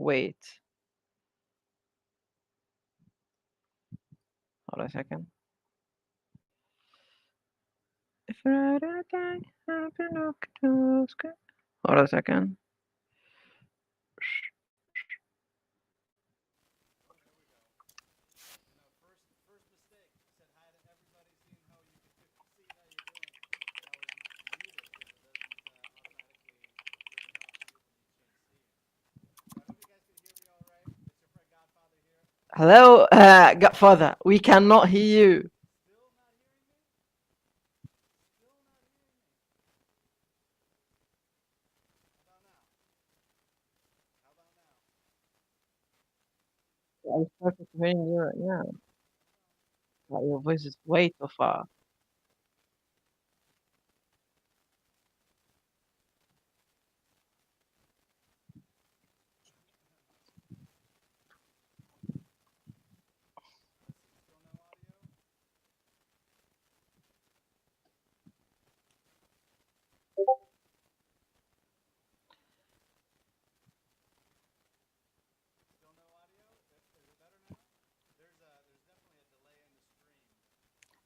Wait. Hold on a second. If I die, I've been hold on a second. Hello, Godfather. We cannot hear you. I started hearing you right now. But your voice is way too far.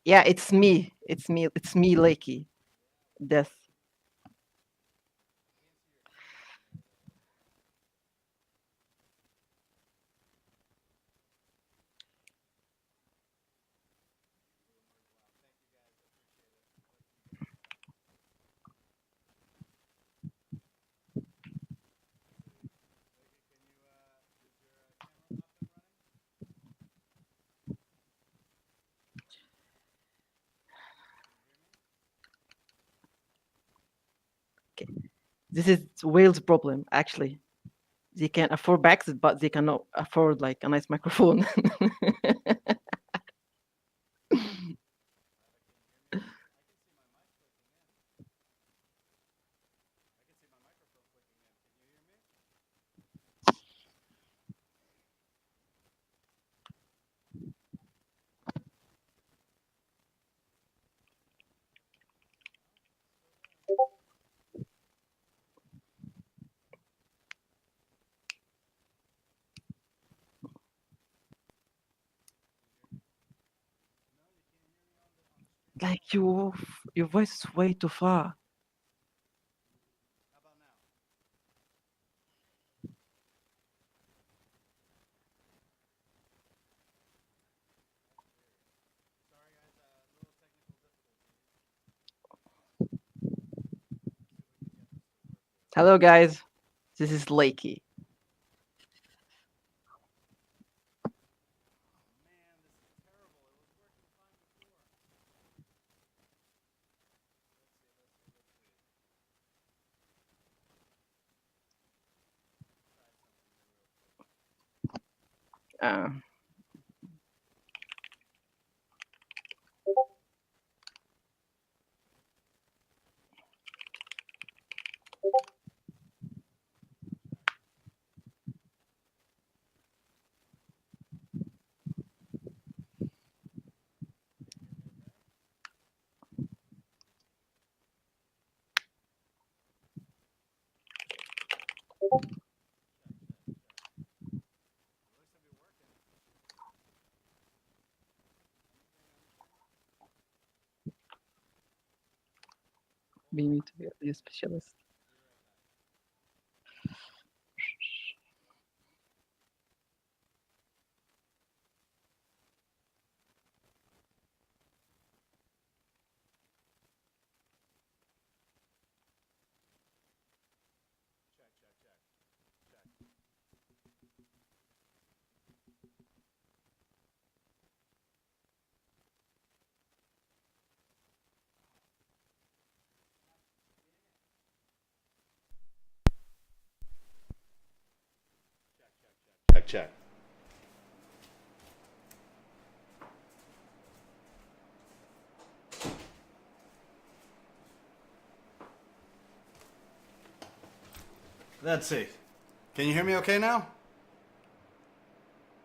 Yeah, it's me. It's me. It's me, Lakey. Death. Okay. This is Wales' problem, actually. They can afford backs, but they cannot afford like a nice microphone. Like your voice is way too far. Hello, guys. This is Lakey. Uh, be me to be a specialist. Check. Let's see. Can you hear me okay now?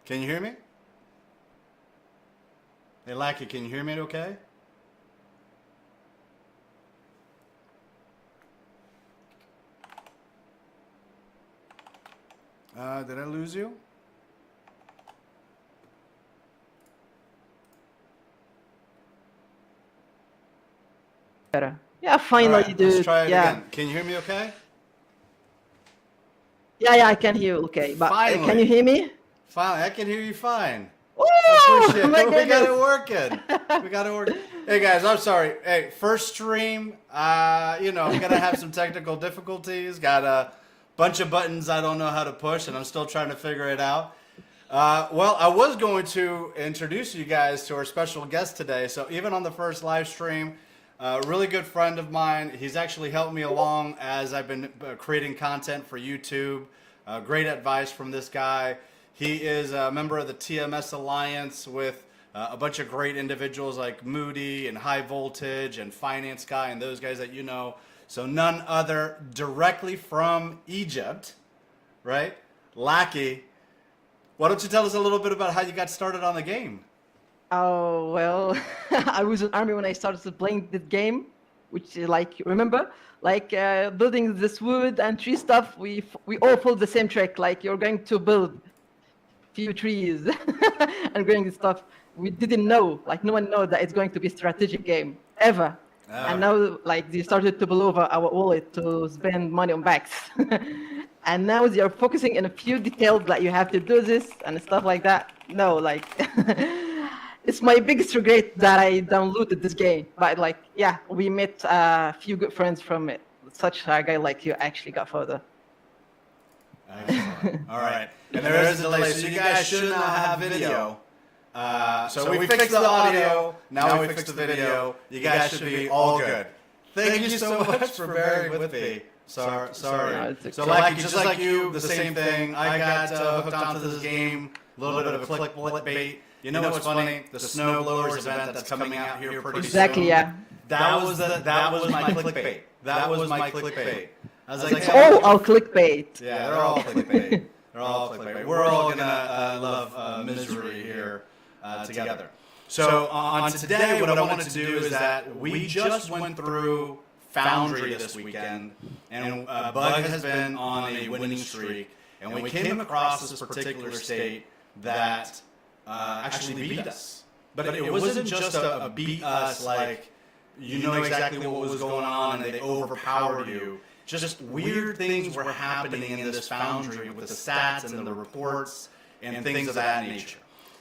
Can you hear me? Hey, Lackey, can you hear me okay? Did I lose you? Better. Yeah, All finally, right, dude. let's try it Yeah. again. Can you hear me okay? Yeah, I can hear you. Okay, but can Finally. you hear me? Finally, I can hear you fine. I Oh appreciate my it. We got it goodness. working. We got it working. Hey guys, I'm sorry. Hey, first stream. I'm gonna have some technical difficulties. Got a bunch of buttons I don't know how to push, and I'm still trying to figure it out. Well, I was going to introduce you guys to our special guest today. So even on the first live stream, a really good friend of mine. He's actually helped me along as I've been creating content for YouTube. Great advice from this guy. He is a member of the TMS Alliance with a bunch of great individuals like Moody and High Voltage and Finance Guy and those guys that you know. So none other directly from Egypt, right? Lackey. Why don't you tell us a little bit about how you got started on the game? Oh well, I was in army when I started playing this game, which like remember, like building this wood and tree stuff. We all follow the same trick. Like you're going to build few trees and growing this stuff. We didn't know, like no one knows that it's going to be a strategic game ever. And now, like they started to blow over our wallet to spend money on backs. And now they are focusing on a few details that you have to do this and stuff like that. No, like it's my biggest regret that I downloaded this game. But like, yeah, we met a few good friends from it. Such a guy like you actually got further. Excellent. All right. And there is a delay, so you guys should now have video. So we fixed the audio. Now we fixed the video. You guys should be all good. Thank you so much for bearing with me. Sorry. No, it's So like just like you, the same thing. I got hooked onto this game. A little bit of a clickbait. You know what's funny? The Snow Blowers event that's coming out here pretty soon. Exactly, yeah. That was my clickbait. That was my clickbait. I was like, It's all clickbait. yeah, they're all clickbait. They're all clickbait. We're all gonna love misery here together. So on today, what I wanted to do is that we just went through Foundry this weekend, and Bug has been on a winning streak, and we came across this particular state that actually beat us. But it wasn't just a beat us like you know exactly what was going on and they overpowered you. Just weird things were happening in this Foundry with the stats and the reports and things of that nature.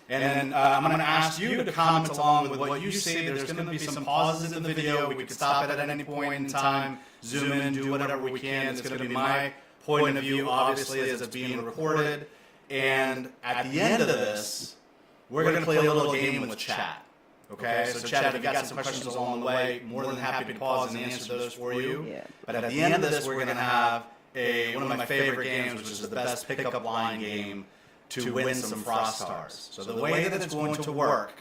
And I'm going to ask you to comment along with what you see. There's going to be some pauses in the video. We could stop it at any point in time, zoom in, do whatever we can. It's going to be my point of view, obviously, as it's being recorded. And at the end of this, we're going to play a little game with chat. Okay, so chat, if you got some questions along the way, more than happy to pause and answer those for you. Yeah. But at the end of this, we're going to have one of my favorite games, which is the best pickup line game to win some Frost Stars. So the way that it's going to work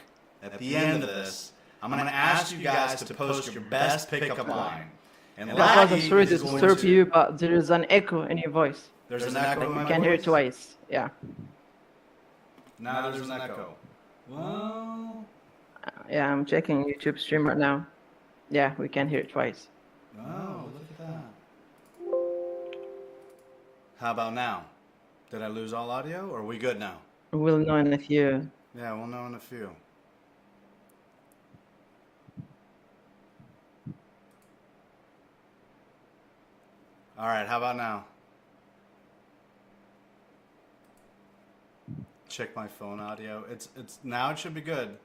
at the end of this, I'm going to ask you guys to post your best pickup line. And Because I'm sorry to is going disturb you, but there is an echo in your voice. There's an echo in my You can hear it voice? twice. Yeah. Now there's an echo. Well, Yeah, I'm checking YouTube stream right now. Yeah, we can hear it twice. oh, look at that. How about now? Did I lose all audio, or are we good now? We'll know in a few. Yeah, we'll know in a few. All right, how about now? Check my phone audio. It's now it should be good.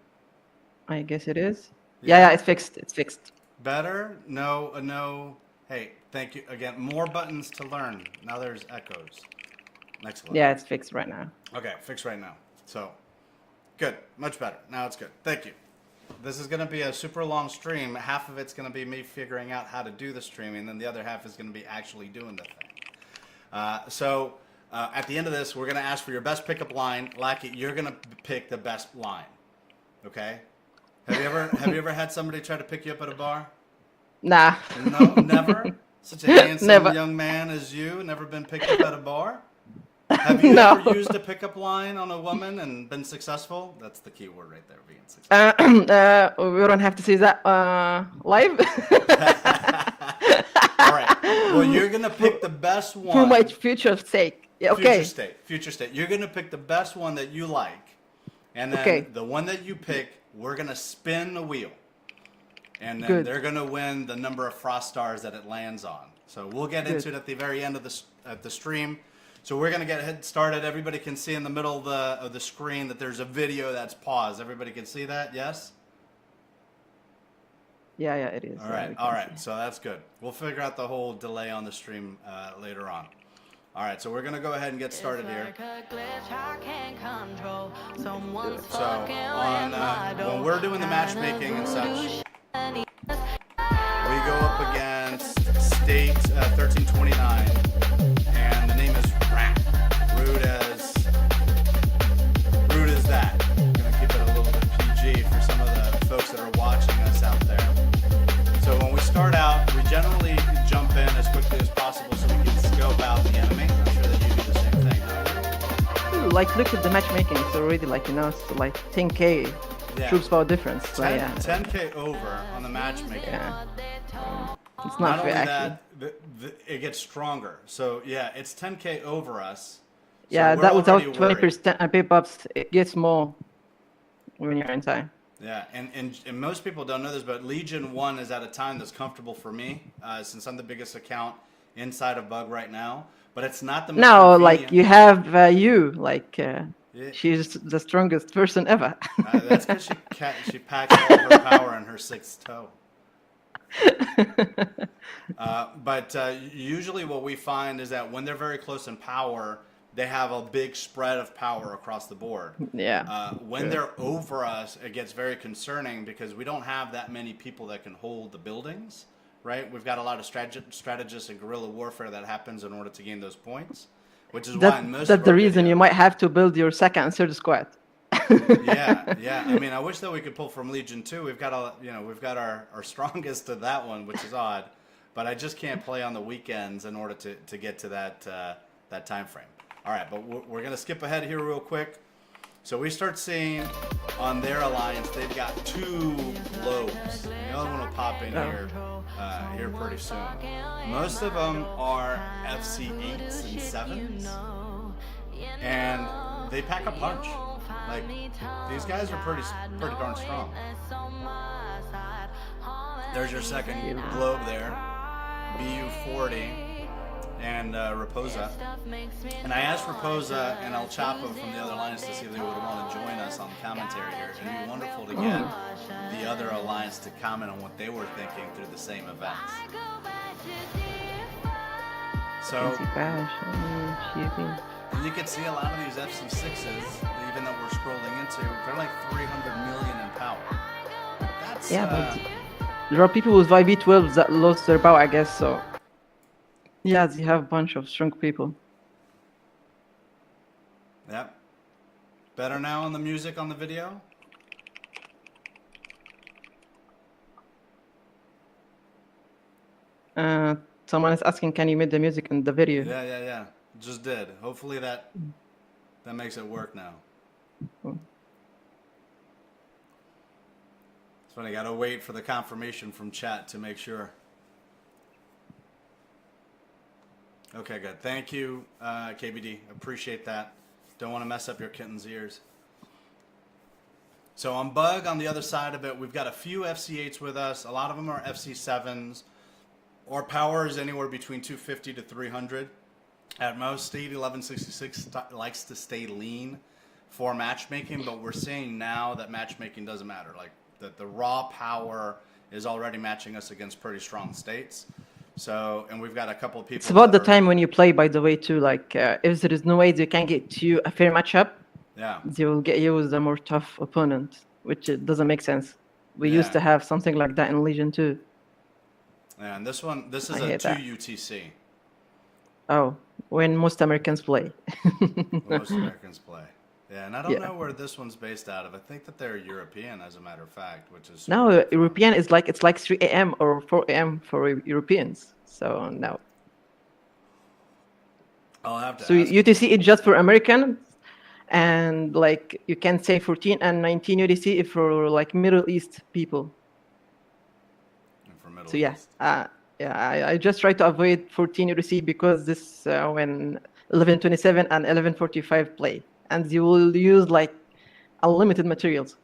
I guess it is. Yeah, it's fixed. It's fixed. Better? No, no. Hey, thank you again. More buttons to learn. Now there's echoes. Next one. Yeah, it's fixed right now. Okay, fixed right now. So, good. Much better. Now it's good. Thank you. This is going to be a super long stream. Half of it's going to be me figuring out how to do the streaming, and then the other half is going to be actually doing the thing. So, at the end of this, we're going to ask for your best pickup line. Lackey, you're going to pick the best line. Okay? Have you ever had somebody try to pick you up at a bar? Nah. No, never? Such a handsome Never. young man as you, never been picked up at a bar? Have you No. ever used a pickup line on a woman and been successful? That's the key word right there, being successful. We don't have to say that live. All right. Well, you're going to pick the best one. For my future's sake. Yeah, Future okay. state. Future state. You're gonna pick the best one that you like, and then Okay. the one that you pick, we're gonna spin the wheel, and then Good. they're gonna win the number of frost stars that it lands on. So we'll get into it Good. at the very end of the stream. So we're gonna get started. Everybody can see in the middle of the screen that there's a video that's paused. Everybody can see that? Yes. Yeah, yeah, it is. All Yeah, right, we all can right. see. So that's good. We'll figure out the whole delay on the stream later on. All right, so we're gonna go ahead and get started here. So on when we're doing the matchmaking and such, we go up against State 1329, and the name is Rat. Rude as that. I'm gonna keep it a little bit PG for some of the folks that are watching us out there. So when we start out, we generally jump in as quickly as possible so we can scope out the enemy. I'm sure that you do the same thing, don't you? Like, look at the matchmaking. It's already like, it's like 10K Yeah. troops power difference. So, 10K over on the matchmaking. Yeah. It's Not not only fair, actually. that, it gets stronger. So yeah, it's 10K over us. So Yeah, we're that without already worried. 20% pip ups, it gets more when you're inside. Yeah, and most people don't know this, but Legion 1 is at a time that's comfortable for me, since I'm the biggest account inside of Bug right now. But it's not the most No, like convenient. you have Yeah. she's the strongest person ever. That's because she packs all her power in her sixth toe. But usually what we find is that when they're very close in power, they have a big spread of power across the board. Yeah. When they're over us, it gets very concerning because we don't have that many people that can hold the buildings, right? We've got a lot of strategists and guerrilla warfare that happens in order to gain those points, which is why in most That's of the our reason you videos- might have to build your second and third squad. yeah. I mean, I wish that we could pull from Legion 2. We've got our strongest to that one, which is odd, but I just can't play on the weekends in order to get to that time frame. All right, but we're going to skip ahead here real quick. So we start seeing on their alliance, they've got 2 globes. The other one will pop in here pretty soon. Most of them are FC8s and 7s, and they pack a punch. Like, these guys are pretty darn strong. There's your second globe there, BU40. And Raposa. And I asked Raposa and El Chapo from the other alliance to see if they would want to join us on the commentary here. It'd be wonderful to get the other alliance to comment on what they were thinking through the same events. So you can see a lot of these FC6s, even that we're scrolling into, they're like 300 million in power. That's but there are people with IV12s that lost their power, I guess, so. Yeah, they have a bunch of strong people. Yep. Better now on the music on the video? Someone is asking, can you make the music in the video? Yeah. Just did. Hopefully that makes it work now. It's funny, gotta wait for the confirmation from chat to make sure. Okay, good. Thank you, KBD. Appreciate that. Don't want to mess up your kitten's ears. So on Bug, on the other side of it, we've got a few FC8s with us. A lot of them are FC7s. Our power is anywhere between 250 to 300. At most, State 1166 likes to stay lean for matchmaking, but we're seeing now that matchmaking doesn't matter. Like, the raw power is already matching us against pretty strong states. So, and we've got a couple of people. It's about the time when you play, by the way, too. Like, if there is no way they can get you a fair matchup, they will get you with a more tough opponent, which it doesn't make sense. We used to have something like that in Legion 2. Yeah, and this is a 2 UTC. Oh, when most Americans play. Most Americans play. Yeah, and I don't know where this one's based out of. I think that they're European, as a matter of fact, which is... No, European is like, it's like 3 a.m. or 4 a.m. for Europeans. So, no. I'll have to So UTC is just for Americans, and like you can say 14 and 19 UTC if for like Middle East people. And for Middle So East. I just try to avoid 14 UTC because this when 11:27 and 11:45 play, and you will use like unlimited materials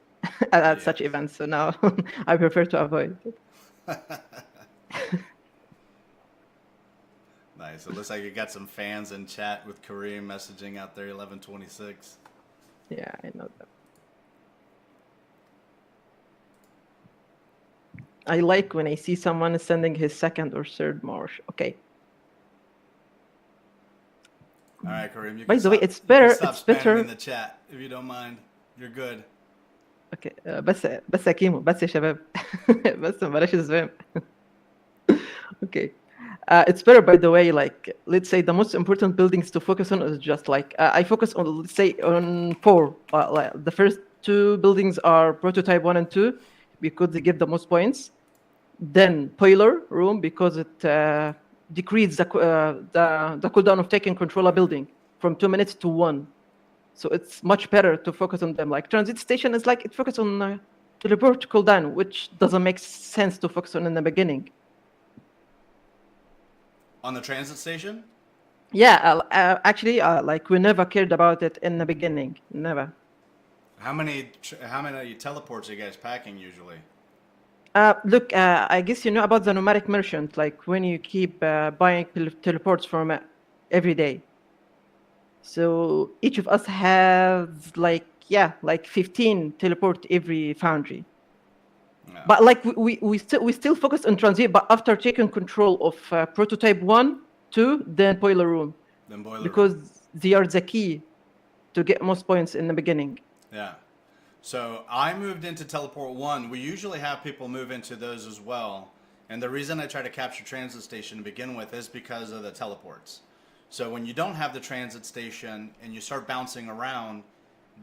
at Yeah. such events. So now I prefer to avoid it. Nice. It looks like you got some fans in chat with Kareem messaging out there 11:26. Yeah, I know that. I like when I see someone sending his second or third march. Okay. All right, Kareem, you By can the way, stop. You can stop it's spamming better. in the chat if you don't mind. You're good. اوكي بس يا كيمو، بس يا شباب. بس بلاش الزبام. Okay. It's better, by the way, like, let's say the most important buildings to focus on is just like, I focus on, let's say, on four. Like, the first two buildings are prototype 1 and 2 because they give the most points. Then boiler room because it decreases the cooldown of taking control a building from 2 minutes to 1. So it's much better to focus on them. Like transit station is like it focuses on teleport cooldown, which doesn't make sense to focus on in the beginning. On the transit station? Yeah, actually, like we never cared about it in the beginning. Never. How many teleports are you guys packing usually? Look, I guess you know about the nomadic merchant, like when you keep buying teleports from every day. So each of us has like 15 teleport every foundry. No. But like we still focus on transit, but after taking control of prototype 1, 2, then boiler room, Then boiler because room. they are the key to get most points in the beginning. Yeah. So I moved into teleport 1. We usually have people move into those as well. And the reason I try to capture transit station to begin with is because of the teleports. So when you don't have the transit station and you start bouncing around,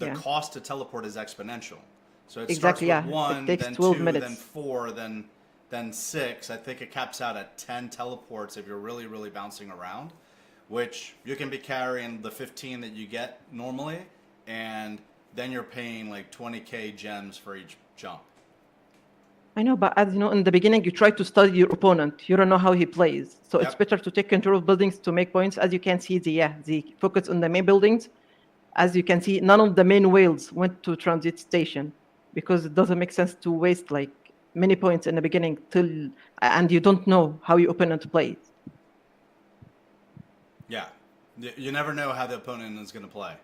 the cost to teleport is exponential. So it Exactly, starts with yeah. It 1, takes then 12 2, minutes. then 4, then 6. I think it caps out at 10 teleports if you're really, really bouncing around, which you can be carrying the 15 that you get normally, and then you're paying like 20k gems for each jump. I know, but as you know, in the beginning, you try to study your opponent. You don't know how he plays. So it's better to take control of buildings to make points. As you can see, they focus on the main buildings. As you can see, none of the main whales went to transit station because it doesn't make sense to waste like many points in the beginning and you don't know how your opponent plays. Yeah. You never know how the opponent is going to play.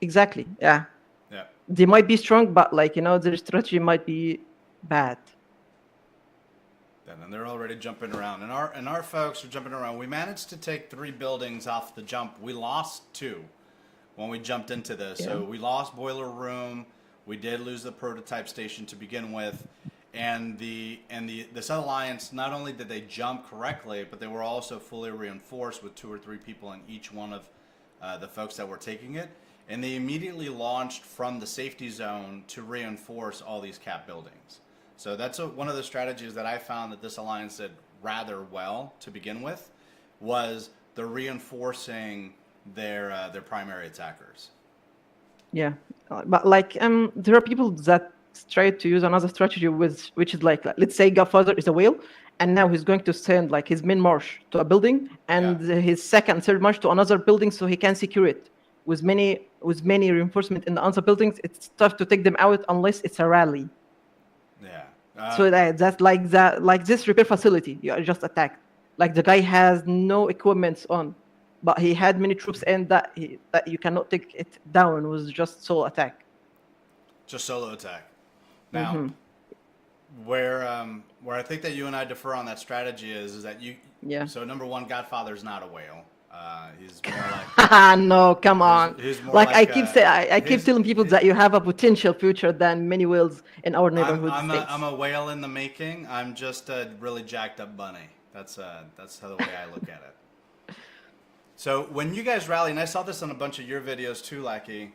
Exactly, yeah. Yeah. They might be strong, but like, you know, their strategy might be bad. And they're already jumping around. And our folks are jumping around. We managed to take 3 buildings off the jump. We lost 2 when we jumped into this. So we lost boiler room. We did lose the prototype station to begin with. And this alliance, not only did they jump correctly, but they were also fully reinforced with 2 or 3 people in each one of the folks that were taking it. And they immediately launched from the safety zone to reinforce all these cap buildings. So that's one of the strategies that I found that this alliance did rather well to begin with, was the reinforcing their primary attackers. Yeah, but like there are people that try to use another strategy which is like let's say Godfather is a whale, and now he's going to send like his main march to a building and his second, third march to another building so he can secure it. With many reinforcement in the other buildings, it's tough to take them out unless it's a rally. Yeah. So that's like this repair facility you are just attacked. Like the guy has no equipment on, but he had many troops and that you cannot take it down with just solo attack. Just solo attack. Now, where I think that you and I differ on that strategy is that you. Yeah. So number 1, Godfather's not a whale. He's more like. No, come on. He's more like like I keep telling people that you have a potential future than many whales in our neighborhood states. I'm a whale in the making. I'm just a really jacked up bunny. That's how the way I look at it. So when you guys rally, and I saw this on a bunch of your videos too, Lackey.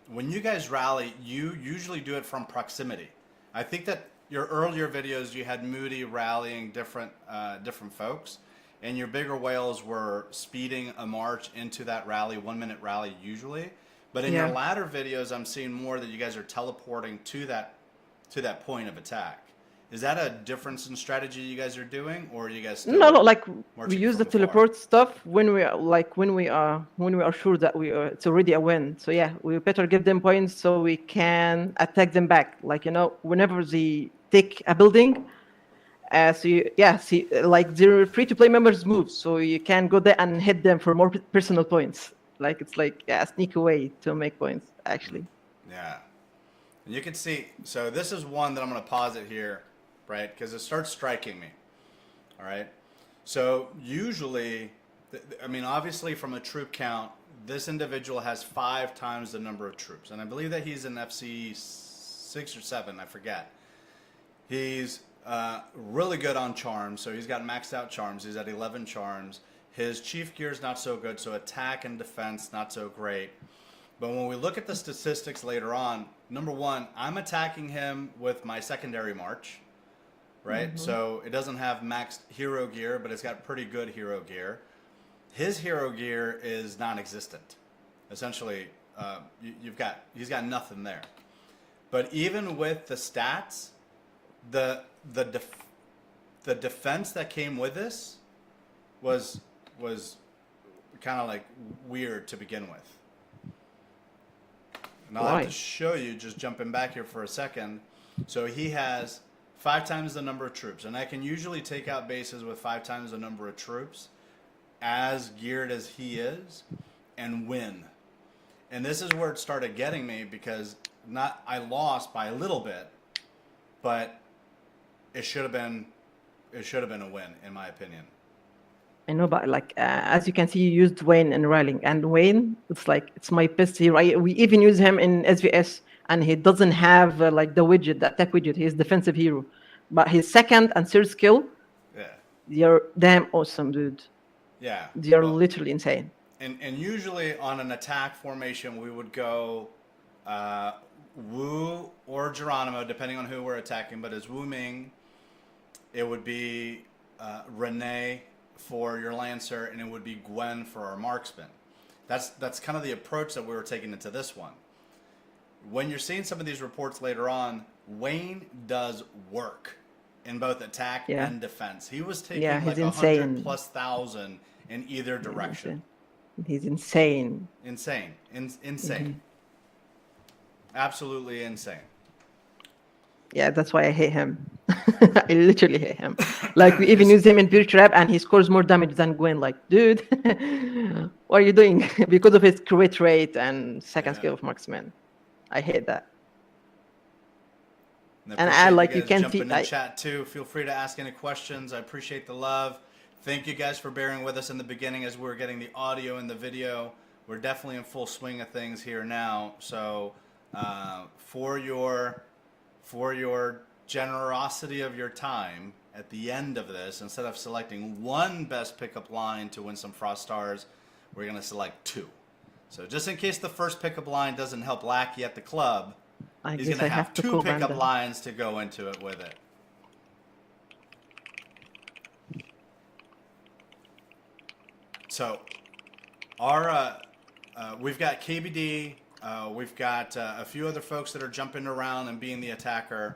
When you guys rally, you usually do it from proximity. I think that your earlier videos, you had Moody rallying different folks, and your bigger whales were speeding a march into that rally, 1 minute rally usually. But in your latter videos, I'm seeing more that you guys are teleporting to that point of attack. Is that a difference in strategy you guys are doing, or are you guys still No, no, like we marching use from the afar? teleport stuff when we are when we are sure that it's already a win. So yeah, we better give them points so we can attack them back. Like whenever they take a building, like they're free to play members move, so you can go there and hit them for more personal points. Like it's like a sneak way to make points actually. Yeah. And you can see, so this is one that I'm going to pause it here, right? Because it starts striking me. All right. So usually, I mean, obviously from a troop count, this individual has 5 times the number of troops. And I believe that he's in FC 6 or 7, I forget. He's really good on charms. So he's got maxed out charms. He's at 11 charms. His chief gear is not so good. So attack and defense, not so great. But when we look at the statistics later on, number one, I'm attacking him with my secondary march, right? Mm-hmm. So it doesn't have maxed hero gear, but it's got pretty good hero gear. His hero gear is non-existent. Essentially, he's got nothing there. But even with the stats, the defense that came with this was kind of like weird to begin with. And I'll have to show you, just jumping back here for a second. So he has 5 times the number of troops. And I can usually take out bases with 5 times the number of troops, as geared as he is, and win. And this is where it started getting me, because I lost by a little bit, but it should have been a win, in my opinion. I know, but like as you can see, you used Wayne and Riling, and Wayne, it's my best hero. We even use him in SVS, and he doesn't have like the attack widget. He's defensive hero, but his second and third skill, they're damn awesome, dude. Yeah, they're literally insane. And usually on an attack formation, we would go Wu or Geronimo, depending on who we're attacking. But as Wu Ming, it would be Renee for your Lancer, and it would be Gwen for our marksman. That's kind of the approach that we were taking into this one. When you're seeing some of these reports later on, Wayne does work in both attack and defense. He was taking like 100,000+ in either direction. He's insane. Insane. Absolutely insane. Yeah, that's why I hate him. I literally hate him. Like, we even use him in Beer Trap, and he scores more damage than Gwen. Like, dude, what are you doing? Because of his crit rate and second skill of marksman. I hate that. And I you can see in the chat too. Feel free to ask any questions. I appreciate the love. Thank you guys for bearing with us in the beginning as we were getting the audio and the video. We're definitely in full swing of things here now. So for your generosity of your time at the end of this, instead of selecting one best pickup line to win some Frost Stars, we're going to select 2. So just in case the first pickup line doesn't help Lackey at the club, he's going to have 2 pickup lines to go into it with it. So we've got KBD, we've got a few other folks that are jumping around and being the attacker.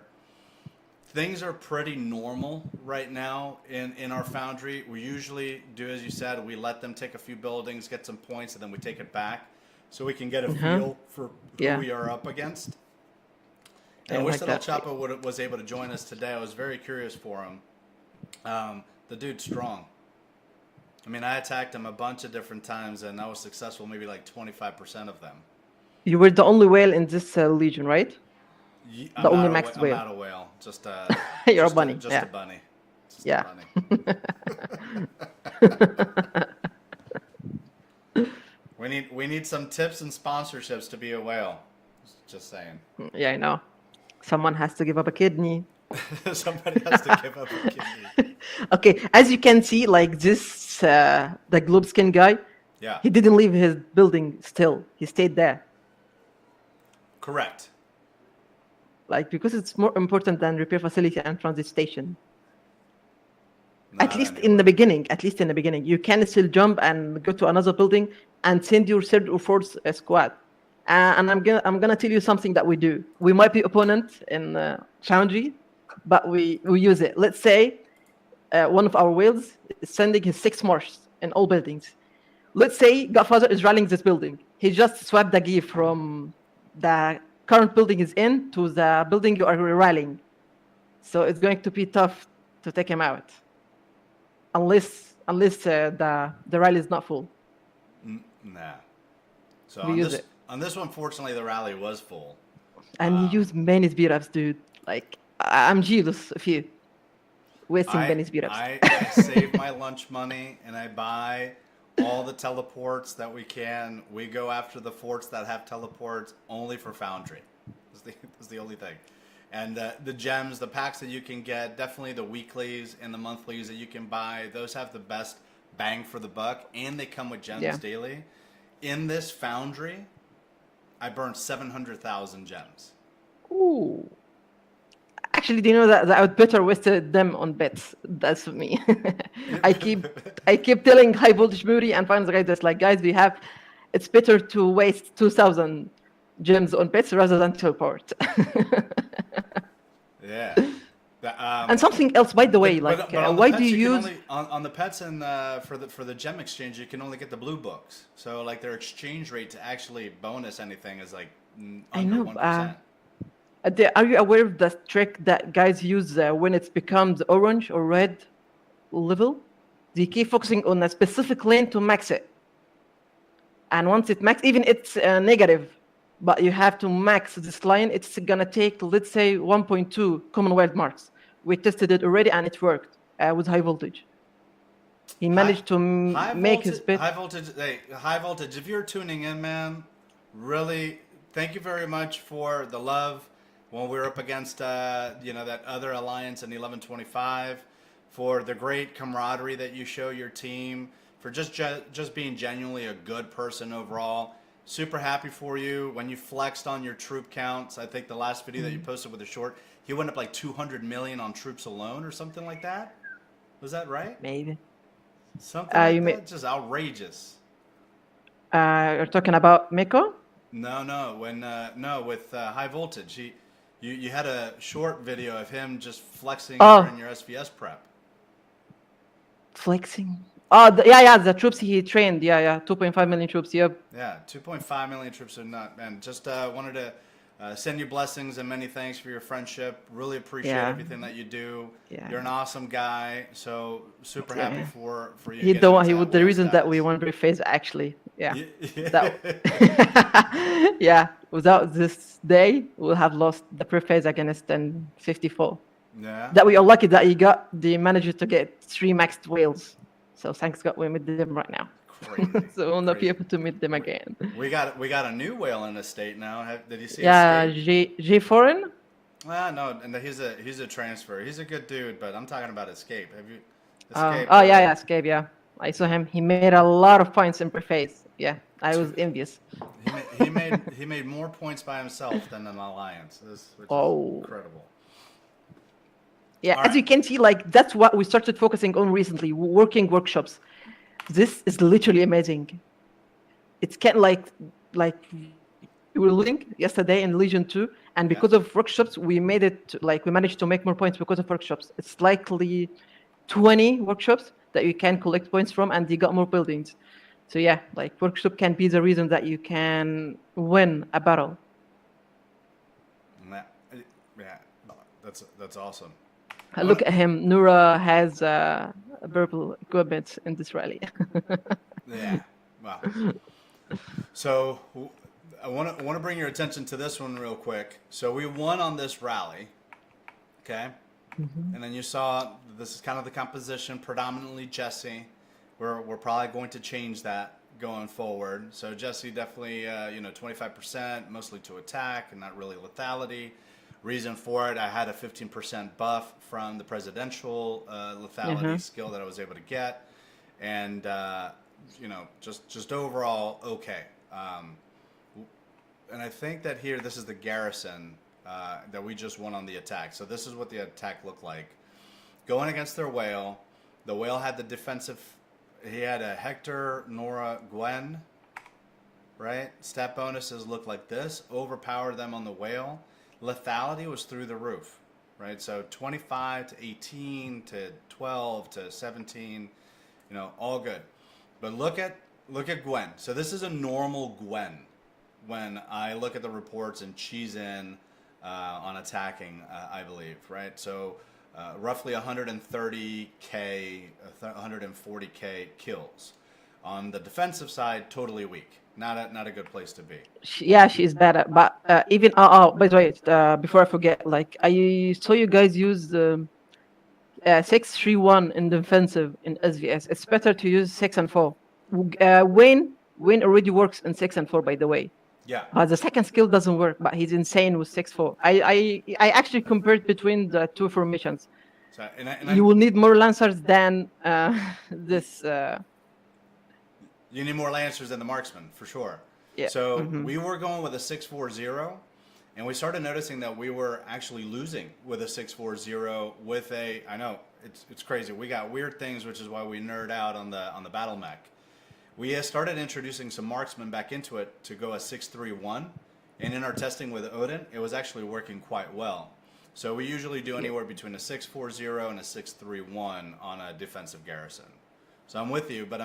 Things are pretty normal right now in our Foundry. We usually do, as you said, we let them take a few buildings, get some points, and then we take it back so we can get a feel for who we are up against. And I wish that El Chapo was able to join us today. I was very curious for him. The dude's strong. I mean, I attacked him a bunch of different times, and I was successful maybe like 25% of them. You were the only whale in this legion, right? The only maxed whale. I'm not a whale. Just you're a bunny. Just a bunny. Just a bunny. We need some tips and sponsorships to be a whale. Just saying. Yeah, I know. Someone has to give up a kidney. Somebody has to give up a kidney. Okay, as you can see, like this, the globe skin guy. Yeah. He didn't leave his building still. He stayed there. Correct. Like, because it's more important than repair facility and transit station. At least in the beginning, you can still jump and go to another building and send your third or fourth squad. And I'm gonna tell you something that we do. We might be opponent in Foundry, but we use it. Let's say one of our whales is sending his 6 marks in all buildings. Let's say Godfather is rallying this building. He just swapped the gear from the current building is in to the building you are rallying. So it's going to be tough to take him out, unless the rally is not full. Nah. So We use it, on this one, fortunately, the rally was full. and you use many speed ups, dude. Like I'm jealous of you wasting many speed ups. I save my lunch money and I buy all the teleports that we can. We go after the forts that have teleports only for Foundry. That's the only thing. And the gems, the packs that you can get, definitely the weeklies and the monthlies that you can buy, those have the best bang for the buck, and they come with gems daily. In this Foundry, I burned 700,000 gems. Ooh. Actually, do you know that I would better wasted them on bets? That's me. I keep telling high voltage Moody and finance guys that's like, guys, it's better to waste 2,000 gems on bets rather than teleport. Yeah. And something else, by the way, why do you use on the pets and for the gem exchange? You can only get the blue books. So like their exchange rate to actually bonus anything is like under 1%. Are you aware of the trick that guys use when it becomes orange or red level? They keep focusing on a specific lane to max it. And once it max, even it's negative, but you have to max this line. It's gonna take, let's say, 1.2 Commonwealth marks. We tested it already, and it worked with high voltage. He managed to make his bet. High voltage. If you're tuning in, man, really, thank you very much for the love when we were up against that other alliance in 1125, for the great camaraderie that you show your team, for just being genuinely a good person overall. Super happy for you when you flexed on your troop counts. I think the last video that you posted with the short, he went up like 200 million on troops alone or something like that. Was that right? Maybe. Something like that? Just outrageous. You're talking about Miko? No, with high voltage. You had a short video of him just flexing during your SVS prep. Flexing? Oh, the troops he trained. 2.5 million troops, yep. Yeah, 2.5 million troops are not, man. Just wanted to send you blessings and many thanks for your friendship. Really appreciate everything that you do. Yeah. You're an awesome guy, so super happy for you. He the reason that we won brief phase, actually. Yeah. Yeah. Without this day, we'll have lost the brief phase against 1054. Yeah. That we are lucky that they managed to get 3 maxed whales. So thanks God we met them right now. Crazy. So we'll not be able to meet them again. We got a new whale in the state now. Did you see? Yeah, J Foreign. No, and he's a transfer. He's a good dude, but I'm talking about Escape. Have you? Escape? Escape. Yeah, I saw him. He made a lot of points in preface. Yeah, I was envious. He made more points by himself than an alliance, which is incredible. Yeah, as you can see, that's what we started focusing on recently, working workshops. This is literally amazing. It's kind of like we were losing yesterday in Legion 2, and because of workshops, we managed to make more points because of workshops. It's likely 20 workshops that you can collect points from, and you got more buildings. So yeah, workshop can be the reason that you can win a battle. Yeah, that's awesome. Look at him. Nura has purple equipment in this rally. Yeah. Wow. So I want to bring your attention to this one real quick. So we won on this rally, okay? Mm-hmm. And then you saw this is kind of the composition, predominantly Jesse. We're probably going to change that going forward. So Jesse definitely 25%, mostly to attack and not really lethality. Reason for it, I had a 15% buff from the presidential lethality skill that I was able to get, and just overall okay. And I think that here, this is the garrison that we just won on the attack. So this is what the attack looked like. Going against their whale, the whale had the defensive. He had a Hector, Nora, Gwen. Right, stat bonuses look like this. Overpowered them on the whale. Lethality was through the roof, right? So 25 to 18 to 12 to 17, all good. But look at Gwen. So this is a normal Gwen when I look at the reports and she's in on attacking, I believe, right? So roughly 130K, 140K kills. On the defensive side, totally weak. Not a good place to be. She's better. But even by the way, before I forget, like I saw you guys use 6-3-1 in defensive in SVS. It's better to use 6 and 4. Wayne already works in 6 and 4, by the way. Yeah. But the second skill doesn't work. But he's insane with 6-4. I actually compared between the two formations. So, you will need more lancers than this. You need more lancers than the marksman, for sure. Yeah. So we were going with a 6-4-0, and we started noticing that we were actually losing with a 6-4-0 with a. I know it's crazy. We got weird things, which is why we nerd out on the battle mech. We started introducing some marksmen back into it to go a 6-3-1, and in our testing with Odin, it was actually working quite well. So we usually do anywhere between a 6-4-0 and a 6-3-1 on a defensive garrison. So I'm with you, but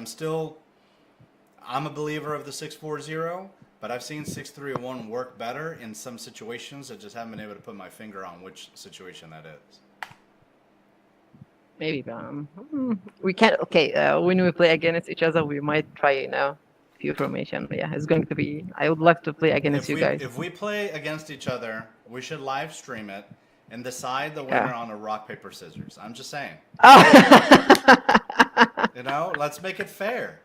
I'm a believer of the 6-4-0, but I've seen 6-3-1 work better in some situations. I just haven't been able to put my finger on which situation that is. Maybe, we can't. Okay, when we play against each other, we might try few formation. Yeah, it's going to be. I would like to play against you guys. If we play against each other, we should live stream it and decide the winner on a rock paper scissors. I'm just saying. Let's make it fair.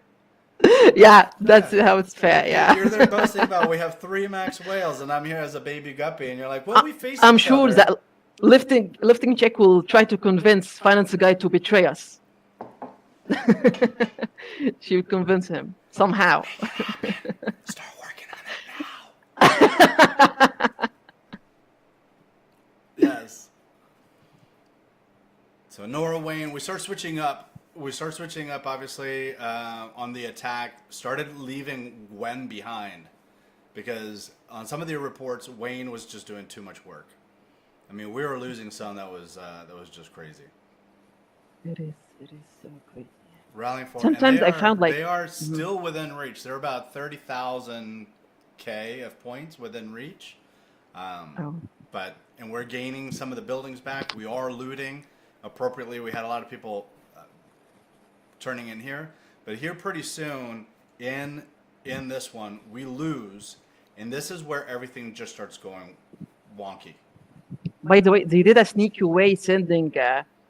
Yeah, that's how it's fair. Yeah. You're there boasting about we have 3 max whales, and I'm here as a baby guppy, and you're like, well, we face. I'm sure that lifting check will try to convince finance guy to betray us. She will convince him somehow. Start working on it now. Yes. So Nora Wayne, we start switching up. Obviously, on the attack. Started leaving Gwen behind because on some of the reports, Wayne was just doing too much work. I mean, we were losing some that was just crazy. It is so crazy. Rallying for sometimes I found like they are still within reach. They're about 30,000 K of points within reach. But we're gaining some of the buildings back. We are looting appropriately. We had a lot of people turning in here, but here pretty soon in this one we lose, and this is where everything just starts going wonky. By the way, they did a sneaky way sending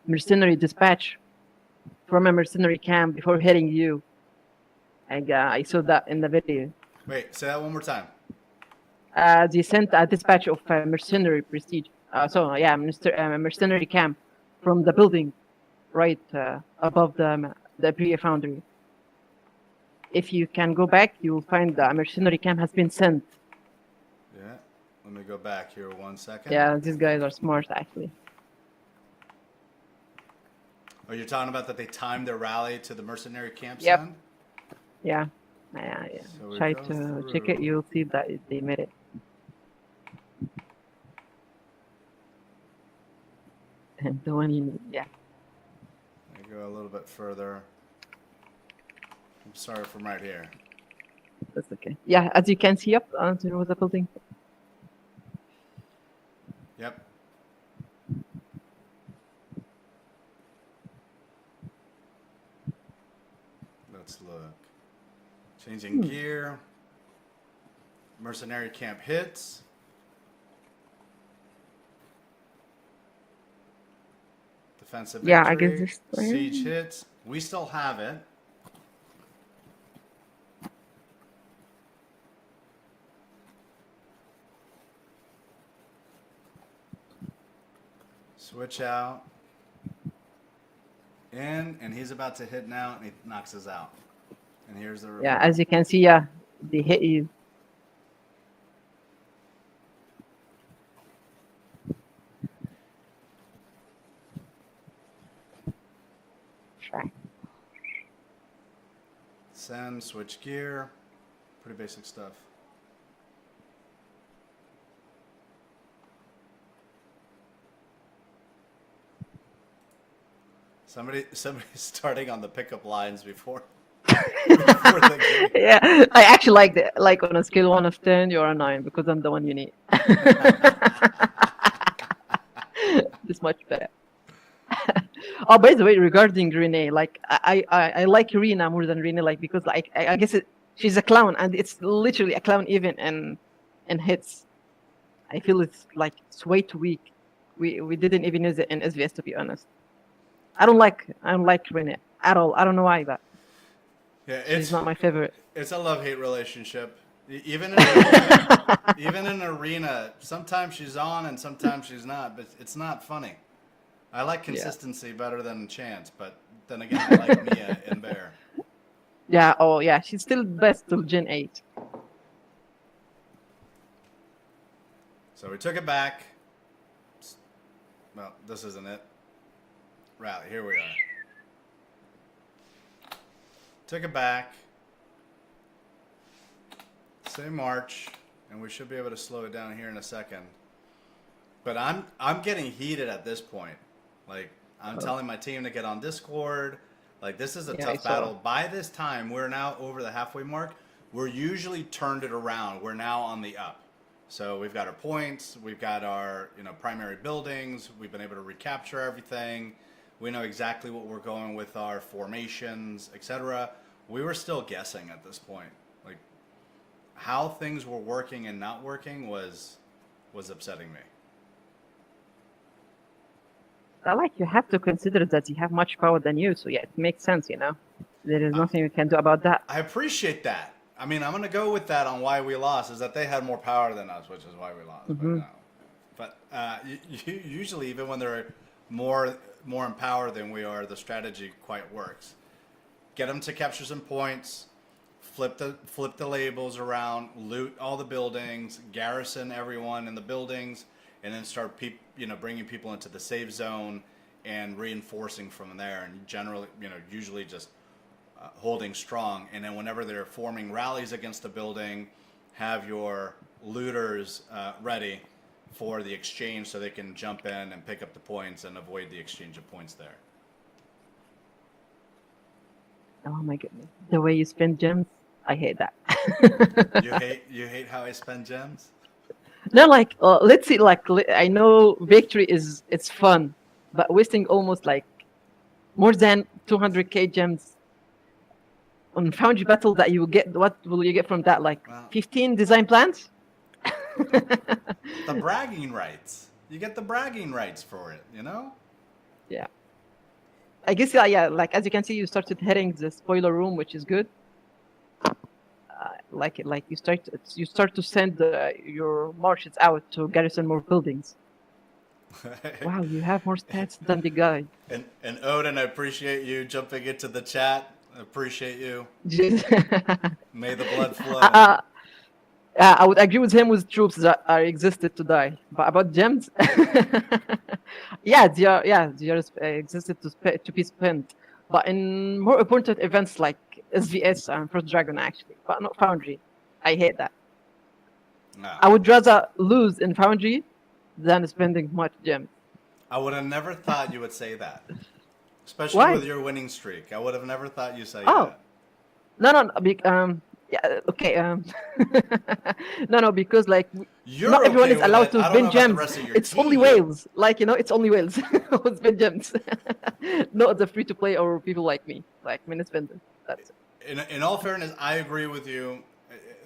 mercenary dispatch from a mercenary camp before hitting you. And I saw that in the video. Wait, say that one more time. They sent a dispatch of mercenary prestige. Mercenary camp from the building right above the PA Foundry. If you can go back, you will find the mercenary camp has been sent. Yeah, let me go back here 1 second. Yeah, these guys are smart, actually. Oh, you're talking about that they timed their rally to the mercenary camp Yep. sound? Yeah. So try to check it, you'll see that they made it. And the one you need, yeah. Let me go a little bit further. I'm sorry from right here. That's okay. Yeah, as you can see up there was a building. Yep. Let's look. Changing gear. Mercenary camp hits. Defensive victory. Yeah, I guess this. Siege hits. We still have it. Switch out. In, and he's about to hit now, and he knocks us out. And here's the report. Yeah, as you can see, yeah, they hit you. Send, switch gear. Pretty basic stuff. Somebody's starting on the pickup lines before before the game. Yeah, I actually like that. Like on a scale 1 of 10, you're a 9 because I'm the one you need. This much better. Oh, by the way, regarding Renee, like I like Rena more than Renee, like because like I guess she's a clown and it's literally a clown even in hits. I feel it's way too weak. We didn't even use it in SVS to be honest. I don't like Renee at all. I don't know why, but Yeah, she's not my favorite. it's a love-hate relationship. Even in arena, sometimes she's on and sometimes she's not, but it's not funny. I like Yeah. consistency better than chance, but then again, I like Mia and Bear. Yeah. Oh yeah, she's still best till Gen 8. So we took it back. Well, this isn't it. Rally, here we are. Took it back. Say march, and we should be able to slow it down here in a second. But I'm getting heated at this point. Like I'm telling my team to get on Discord. Like this is a Yeah, I tough saw. battle. By this time, we're now over the halfway mark. We're usually turned it around. We're now on the up. So we've got our points, we've got our primary buildings, we've been able to recapture everything. We know exactly what we're going with our formations, etc. We were still guessing at this point. Like how things were working and not working was upsetting me. I like you have to consider that you have much power than you, so yeah, it makes sense, you know. There is nothing you can do about that. I appreciate that. I mean, I'm going to go with that on why we lost, is that they had more power than us, which is why we lost. But usually, even when they're more in power than we are, the strategy quite works. Get them to capture some points, flip the labels around, loot all the buildings, garrison everyone in the buildings, and then start bringing people into the safe zone and reinforcing from there. And generally, usually just holding strong, and then whenever they're forming rallies against the building, have your looters ready for the exchange so they can jump in and pick up the points and avoid the exchange of points there. Oh my goodness, the way you spend gems, I hate that. You hate how I spend gems? No, like let's see, like I know victory it's fun, but wasting almost like more than 200k gems on Foundry battle that you will get. What will you get from that? Like Well, 15 design plans? the bragging rights. You get the bragging rights for it, Yeah. I guess yeah. Like as you can see, you started hitting the spoiler room, which is good. Like you start to send your marches out to garrison more buildings. Wow, you have more stats than the guy. And Odin, I appreciate you jumping into the chat. I appreciate you. Jeez. May the blood flow. I would agree with him with troops that are existed to die, but about gems, they are existed to be spent, but in more important events like SVS and First Dragon actually, but not Foundry. I hate that. No. I would rather lose in Foundry than spending much gems. I would have never thought you would say that. Especially Why? with your winning streak. I would have never thought you say Oh. that. No, yeah, okay. No, because like You're not everyone okay is with allowed it. to I don't know spend about the gems. rest of your It's only team. whales. Like it's only whales who spend gems, not the free to play or people like me, like minute spenders. That's it. In all fairness, I agree with you.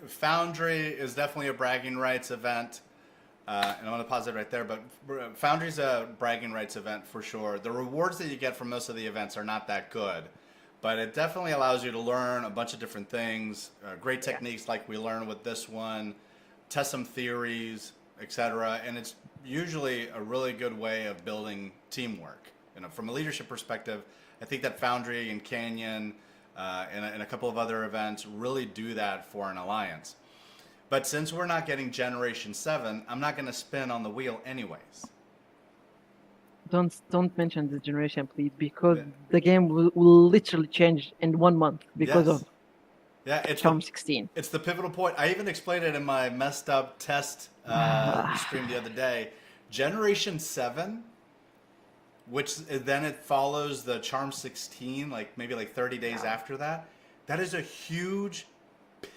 Foundry is definitely a bragging rights event. And I'm going to pause it right there, but Foundry's a bragging rights event for sure. The rewards that you get from most of the events are not that good, but it definitely allows you to learn a bunch of different things, great techniques like we learned with this one, test some theories, etc. And it's usually a really good way of building teamwork. From a leadership perspective, I think that Foundry and Canyon and a couple of other events really do that for an alliance. But since we're not getting Generation 7, I'm not going to spin on the wheel anyways. Don't mention this generation, please, because the game will literally change in 1 month because of it's Charm 16. It's the pivotal point. I even explained it in my messed up test stream the other day. Generation 7 which then it follows the Charm 16, like maybe like 30 days Yeah. after that. That is a huge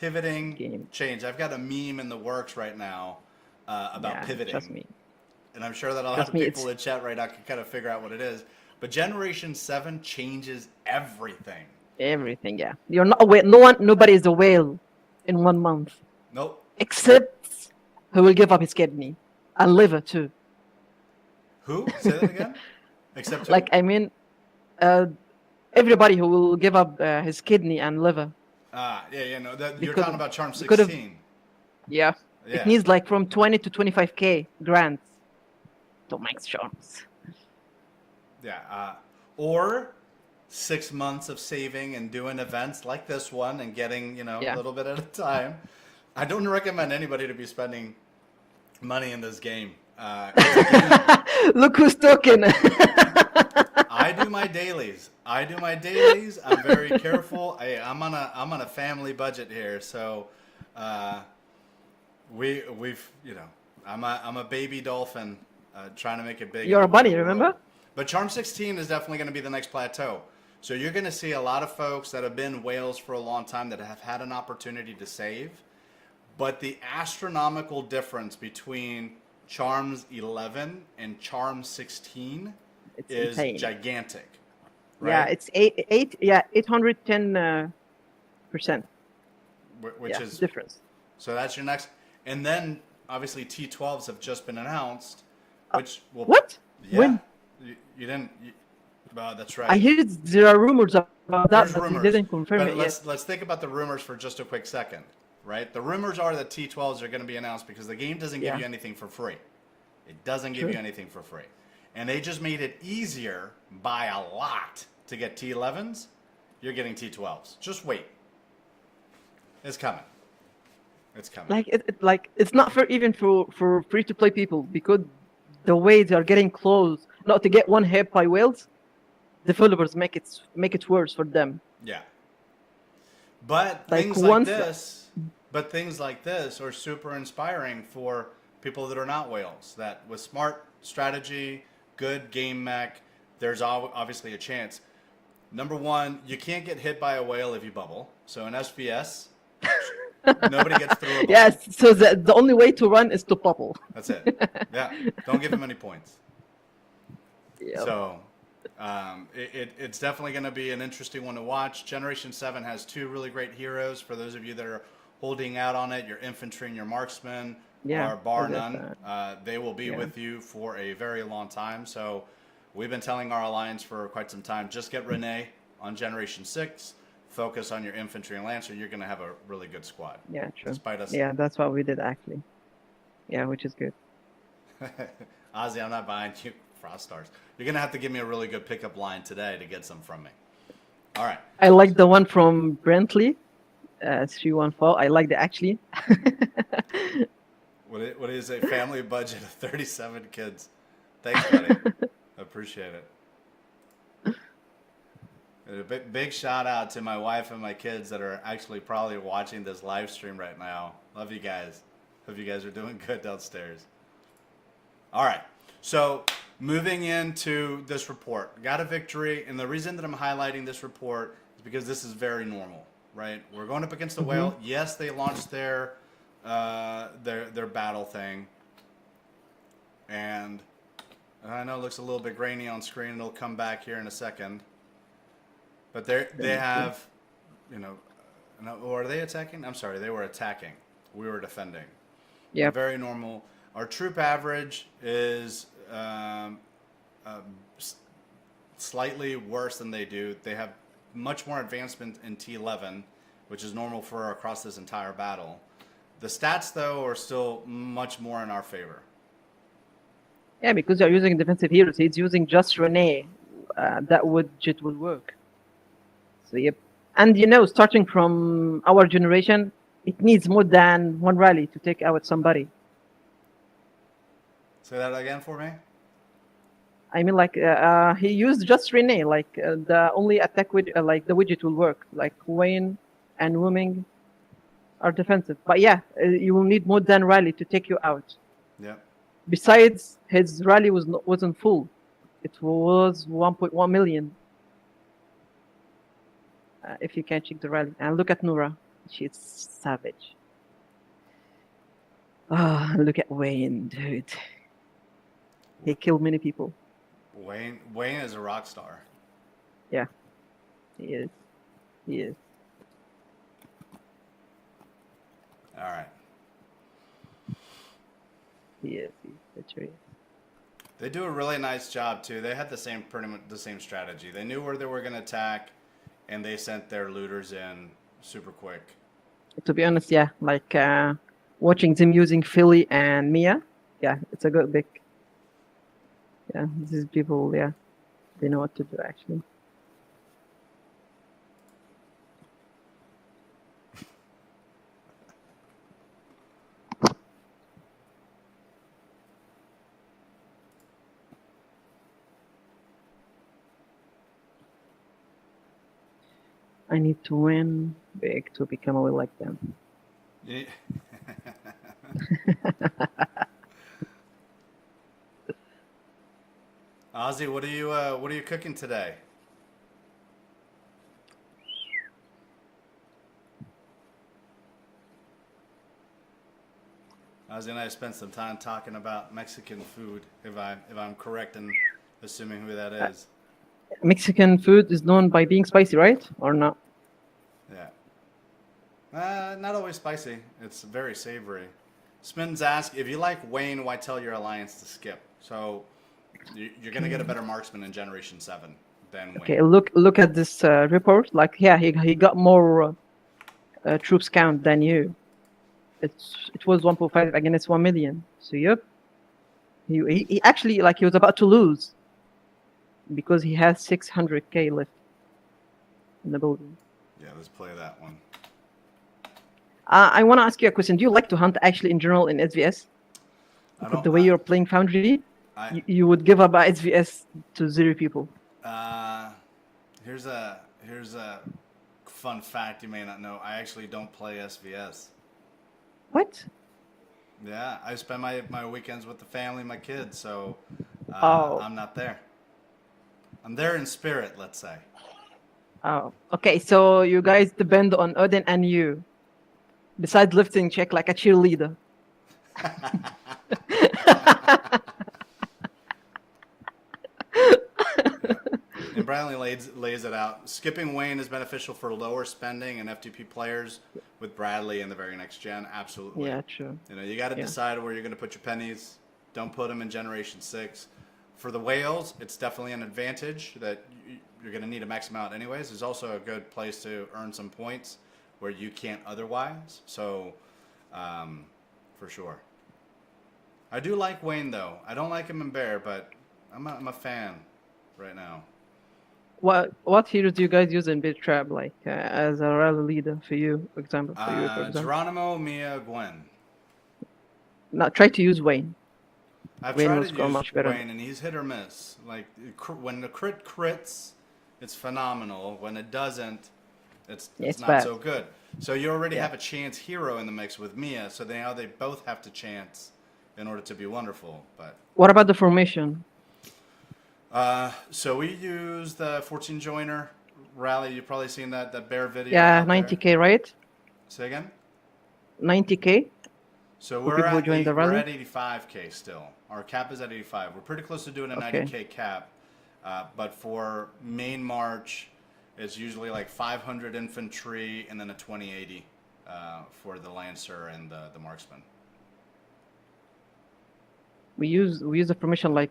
pivoting Game. change. I've got a meme in the works right now about Yeah, pivoting. trust me. And I'm sure that a lot Trust of me, people in chat right now can kind of figure out what it is. But Generation 7 changes everything. everything. Yeah, you're not a whale. Nobody is a whale in 1 month, Nope. except who will give up his kidney and liver too. Who? Say that again? Except who? Like I mean, uh, everybody who will give up his kidney and liver. Yeah, no. You're Because talking about Charm because of 16. yeah, Yeah. it needs like from 20 to 25K grants to make charms. Yeah. Or 6 months of saving and doing events like this one and getting, Yeah. a little bit at a time. I don't recommend anybody to be spending money in this game. It's a game. Look who's talking. I do my dailies. I'm very careful. I'm on a family budget here, so we've I'm a baby dolphin trying to make it big. You're a in the bunny, world. remember? But Charm 16 is definitely going to be the next plateau. So you're going to see a lot of folks that have been whales for a long time that have had an opportunity to save. But the astronomical difference between Charms 11 and Charm 16 It's is insane. gigantic. Yeah, Right? it's 810%. Which is difference. so that's your next. And then obviously T12s have just been announced, which will What? Yeah. When? You didn't. That's right. I heard there are rumors about that, There's but rumors. they didn't confirm But it let's think about the rumors for just a quick second, right? The rumors are that T12s are going to be announced because the game doesn't give Yeah. you anything for free. It doesn't give True. you anything for free. And they just made it easier by a lot to get T11s. You're getting T12s. Just wait. It's coming. It's coming. Like it's not for even for free to play people, because the way they are getting close not to get one hit by whales, developers make it worse for them. Yeah. But Like things like once- this are super inspiring for people that are not whales. That with smart strategy, good game mech, there's obviously a chance. Number one, you can't get hit by a whale if you bubble. So in SVS, nobody gets through a bubble. Yes, so the only way to run is to bubble. That's it. Yeah. Don't give him any points. Yeah. So it's definitely going to be an interesting one to watch. Generation 7 has two really great heroes. For those of you that are holding out on it, your infantry and your marksmen Yeah, are bar I get none. They will be Yeah. with you for a very long time. So we've been telling our alliance for quite some time, just get Renee on Generation 6, focus on your infantry and lancer, you're going to have a really good squad. Yeah, true. Despite us. Yeah, that's what we did actually. Yeah, which is good. Ozzy, I'm not buying you Frost Stars. You're going to have to give me a really good pickup line today to get some from me. All right. I like the one from Brentley, 314. I like that actually. What is a family budget of 37 kids? Thanks, buddy. I appreciate it. And a big shout out to my wife and my kids that are actually probably watching this live stream right now. Love you guys. Hope you guys are doing good downstairs. All right. So moving into this report, got a victory, and the reason that I'm highlighting this report is because this is very normal, right? We're going up against the whale. Yes, they launched their battle thing, and I know it looks a little bit grainy on screen. It'll come back here in a second, but they have, or are they attacking? I'm sorry, they were attacking. We were defending. Yeah. Very normal. Our troop average is slightly worse than they do. They have much more advancement in T11, which is normal for across this entire battle. The stats, though, are still much more in our favor. Yeah, because you're using defensive heroes. He's using just Renee. That widget will work. So, yep. And, starting from our generation, it needs more than one rally to take out somebody. Say that again for me? I mean, he used just Renee. The only attack with, the widget will work. Like Wayne and Wooming are defensive. But yeah, you will need more than rally to take you out. Yeah. Besides, his rally wasn't full. It was 1.1 million. If you can check the rally. And look at Nura. She's savage. Ah, look at Wayne, dude. He killed many people. Wayne is a rock star. Yeah, he is. He is. All right. He is. That's right. They do a really nice job too. They had pretty much the same strategy. They knew where they were going to attack, and they sent their looters in super quick. To be honest, yeah, like watching them using Philly and Mia, yeah, it's a good pick. Yeah, these people, yeah, they know what to do actually. I need to win big to become a like them. Yeah. Ozzy, what are you cooking today? Ozzy and I spent some time talking about Mexican food, if I'm correct in assuming who that is. Mexican food is known by being spicy, right? Or not? Yeah. Not always spicy. It's very savory. Spins ask, if you like Wayne, why tell your alliance to skip? So you're going to get a better marksman in Generation 7 than Wayne. Okay, look at this report. Like, yeah, he got more troops count than you. It was 1.5 against 1 million. So yep, he actually, like, he was about to lose because he has 600k left in the building. Yeah, let's play that one. I want to ask you a question. Do you like to hunt actually in general in SVS? The way you're playing Foundry, you would give up a SVS to 0 people. Here's a fun fact you may not know. I actually don't play SVS. What? Yeah, I spend my weekends with the family, my kids, so I'm not there. I'm there in spirit, let's say. Oh, okay. So you guys depend on Odin and you. Besides lifting check like a cheerleader. And Bradley lays it out. Skipping Wayne is beneficial for lower spending and FTP players with Bradley in the very next gen. Absolutely. Yeah, true. You know, you got to decide where you're going to put your pennies. Don't put them in Generation 6. For the whales, it's definitely an advantage that you're going to need to max them out anyways. There's also a good place to earn some points where you can't otherwise. So, for sure. I do like Wayne, though. I don't like him in Bear, but I'm a fan right now. What heroes do you guys use in Bit Trap, like as a rally leader for you, for example? Geronimo, Mia, Gwen. Now try to use Wayne. I've Wayne tried will to score use much better. Wayne, and he's hit or miss. Like when the crit crits, it's phenomenal. When it doesn't, it's not bad. So good. So you already have a chance hero in the mix with Mia. So now they both have to chance in order to be wonderful. But what about the formation? So we use the 14 joiner rally. You've probably seen that bear video. Yeah, 90k, right? Say again. 90k. So we're at 85k still. Our cap is at 85. We're pretty close to doing a 90k cap. But for main march, it's usually like 500 infantry and then a 2080 for the lancer and the marksman. We use the formation like,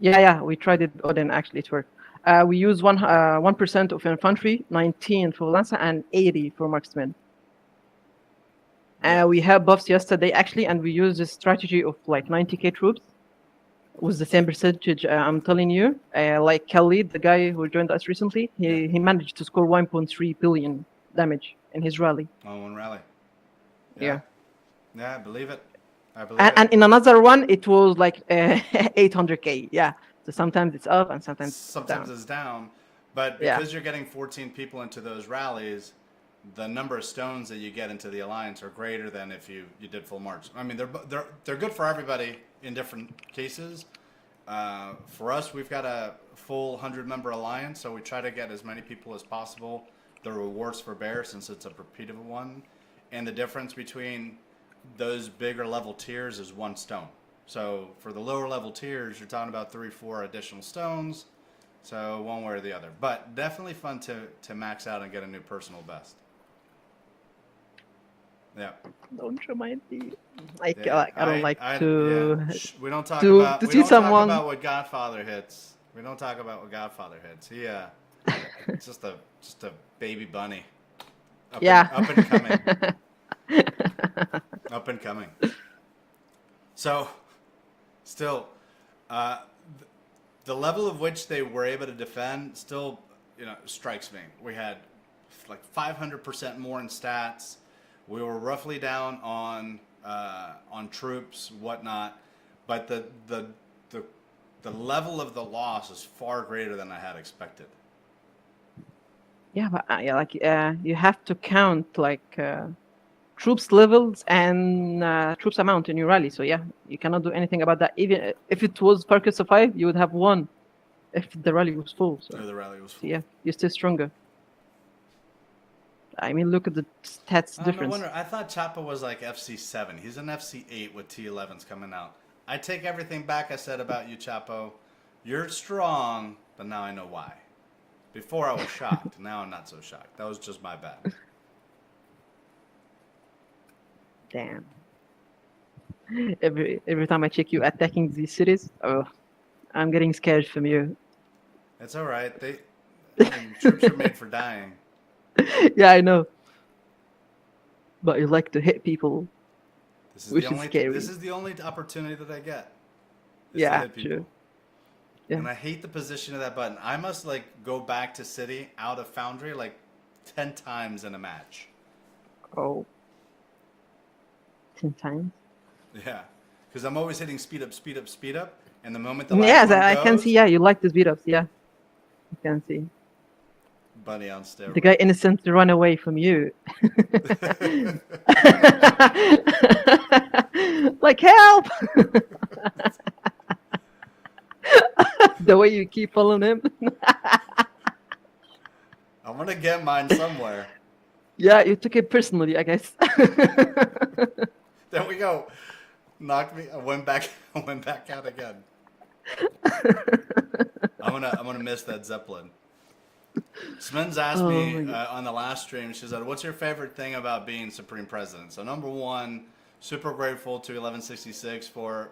yeah, we tried it, Odin, actually it worked. We use 1% of infantry, 19 for lancer, and 80 for marksman. We have buffs yesterday actually, and we use this strategy of like 90k troops with the same percentage. I'm telling you, like Khalid, the guy who joined us recently, he managed to score 1.3 billion damage in his rally. On one rally. Yeah, I believe it. And in another one, it was like 800k. Yeah, so sometimes it's up and sometimes it's down. But because you're getting 14 people into those rallies, the number of stones that you get into the alliance are greater than if you did full march. I mean, they're good for everybody in different cases. for us, we've got a full 100-member alliance, so we try to get as many people as possible the rewards for bear, since it's a repeatable one. And the difference between those bigger level tiers is 1 stone. So for the lower level tiers, you're talking about 3-4 additional stones. So one way or the other, but definitely fun to max out and get a new personal best. Yeah. Don't remind me. Like, Yeah, I don't like to We don't talk to about. to We see don't talk someone. about what Godfather hits. We don't talk about what Godfather hits. He, it's just a baby bunny. Up and coming. Up and coming. So, still, the level of which they were able to defend still, strikes me. We had like 500% more in stats. We were roughly down on troops, whatnot, but the level of the loss is far greater than I had expected. Yeah, but you have to count like troops levels and troops amount in your rally. So yeah, you cannot do anything about that. Even if it was Focus of 5, you would have won if the rally was full. So The rally was full. yeah, you're still stronger. I mean, look at the stats difference. No wonder. I thought Chapa was like FC7. He's an FC8 with T11s coming out. I take everything back I said about you, Chapo. You're strong, but now I know why. Before I was shocked. Now I'm not so shocked. That was just my bad. Damn. Every time I check you attacking these cities, I'm getting scared from you. It's all right. Troops are made for dying. Yeah, I know. But you like to hit people, which is scary. This is the only opportunity that I get. To hit people. True. Yeah. And I hate the position of that button. I must go back to city out of Foundry 10 times in a match. Oh. 10 times? Yeah. Because I'm always hitting speed up, speed up, speed up. And the moment I can see, you like the speed ups, yeah. I can see. Bunny on steroids. The guy innocently run away from you. Like, help! The way you keep following him. I'm going to get mine somewhere. Yeah, you took it personally, I guess. There we go. Knocked me. I went back out again. I'm gonna miss that Zeppelin. Smens asked me on the last stream, she said, what's your favorite thing about being Supreme President? So number one, super grateful to 1166 for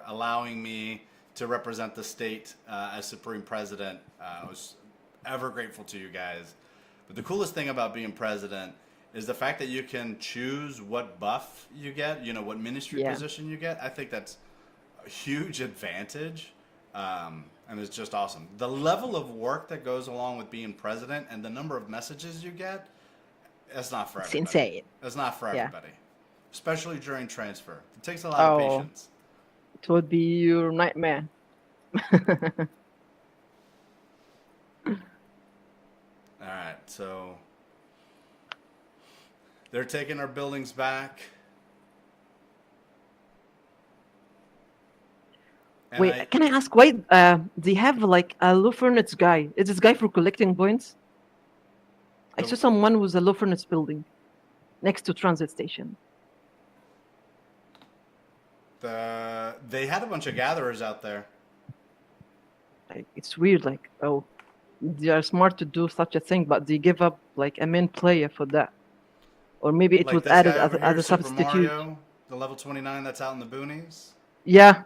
allowing me to represent the state as Supreme President. I was ever grateful to you guys. But the coolest thing about being president is the fact that you can choose what buff you get, what ministry position you get. I think that's a huge advantage. And it's just awesome. The level of work that goes along with being president and the number of messages you get, that's not for everybody. It's insane. That's not for everybody. Especially during transfer. It takes a lot of patience. It would be your nightmare. Alright, so they're taking our buildings back. And wait, can I ask why they have a low furnace guy? Is this guy for collecting points? I saw someone with a low furnace building next to transit station. They had a bunch of gatherers out there. It's weird, they are smart to do such a thing, but they give up a main player for that. Or maybe it was added as a substitute. Mario, the level 29 that's out in the boonies. Yeah.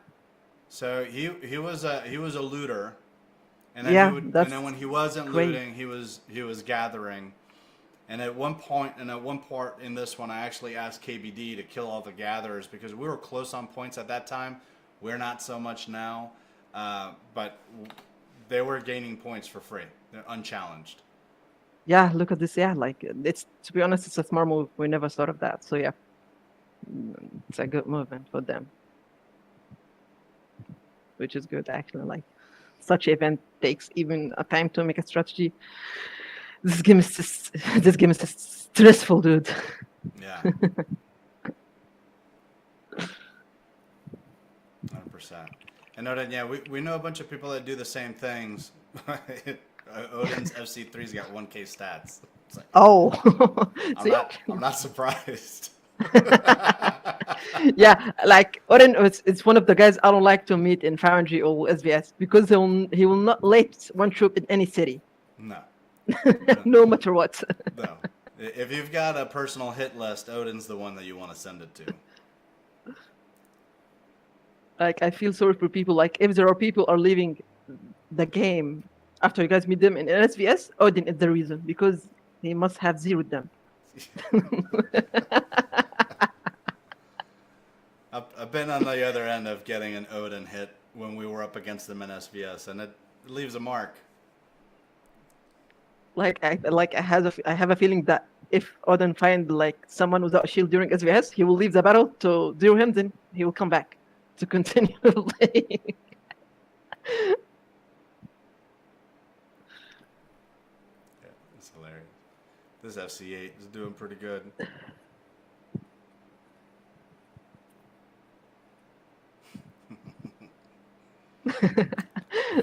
So he was a looter, and then then when he wasn't looting, he was gathering. And at one point in this one, I actually asked KBD to kill all the gatherers because we were close on points at that time. We're not so much now, but they were gaining points for free. They're unchallenged. Yeah, look at this. Yeah, it's, to be honest, it's a smart move. We never thought of that. So yeah, it's a good movement for them, which is good actually. Such event takes even a time to make a strategy. This game is just stressful, dude. Yeah. 100%. I know that. Yeah, we know a bunch of people that do the same things. Odin's FC3's got 1K stats. It's like, Oh, I'm see? not surprised. Yeah, like Oren, it's one of the guys I don't like to meet in Foundry or SVS because he will not let one troop in any city, No, no matter what. no. If you've got a personal hit list, Odin's the one that you want to send it to. Like I feel sorry for people. Like if there are people are leaving the game after you guys meet them in SVS, Odin is the reason because he must have zeroed them. I've been on the other end of getting an Odin hit when we were up against them in SVS, and it leaves a mark. I have a feeling that if Odin find like someone without a shield during SVS, he will leave the battle to zero him, then he will come back to continue playing. Yeah, it's hilarious. This FC8 is doing pretty good.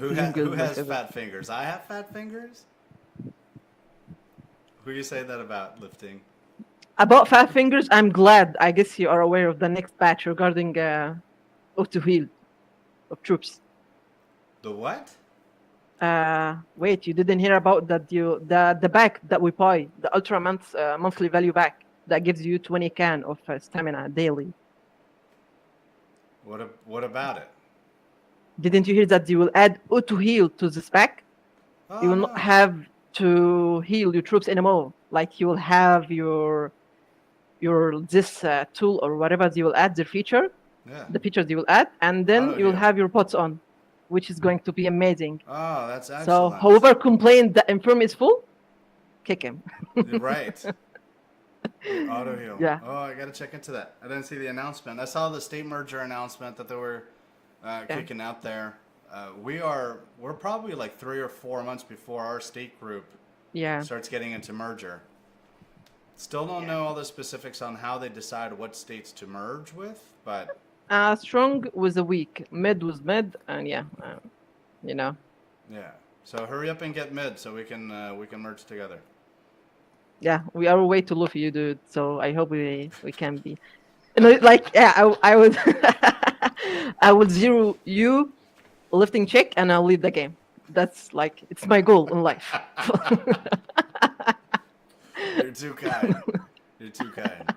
Who has fat fingers? I have fat fingers? Who you say that about, Lifting? About fat fingers, I'm glad. I guess you are aware of the next patch regarding auto heal of troops. The what? Wait, you didn't hear about that? The back that we buy, the ultra monthly value back that gives you 20 can of stamina daily. What about it? Didn't you hear that you will add auto heal to this pack? Oh, You will not have to heal your troops anymore. Like you will have your this tool or whatever you will add the feature, the features you will add, and then you will have your pots on, which is going to be amazing. Oh, that's excellent. So whoever complained that Infirm is full, kick him. Right. Auto heal. Yeah. Oh, I got to check into that. I didn't see the announcement. I saw the state merger announcement that they were kicking out there. We're probably like 3 or 4 months before our state group starts getting into merger. Still don't know all the specifics on how they decide what states to merge with, but Strong was a weak, mid was mid, and you know. Yeah. So hurry up and get mid so we can merge together. Yeah, we are way too low for you, dude. So I hope we can be. Like I would I would zero you, lifting check, and I'll leave the game. That's like it's my goal in life. You're too kind. You're too kind.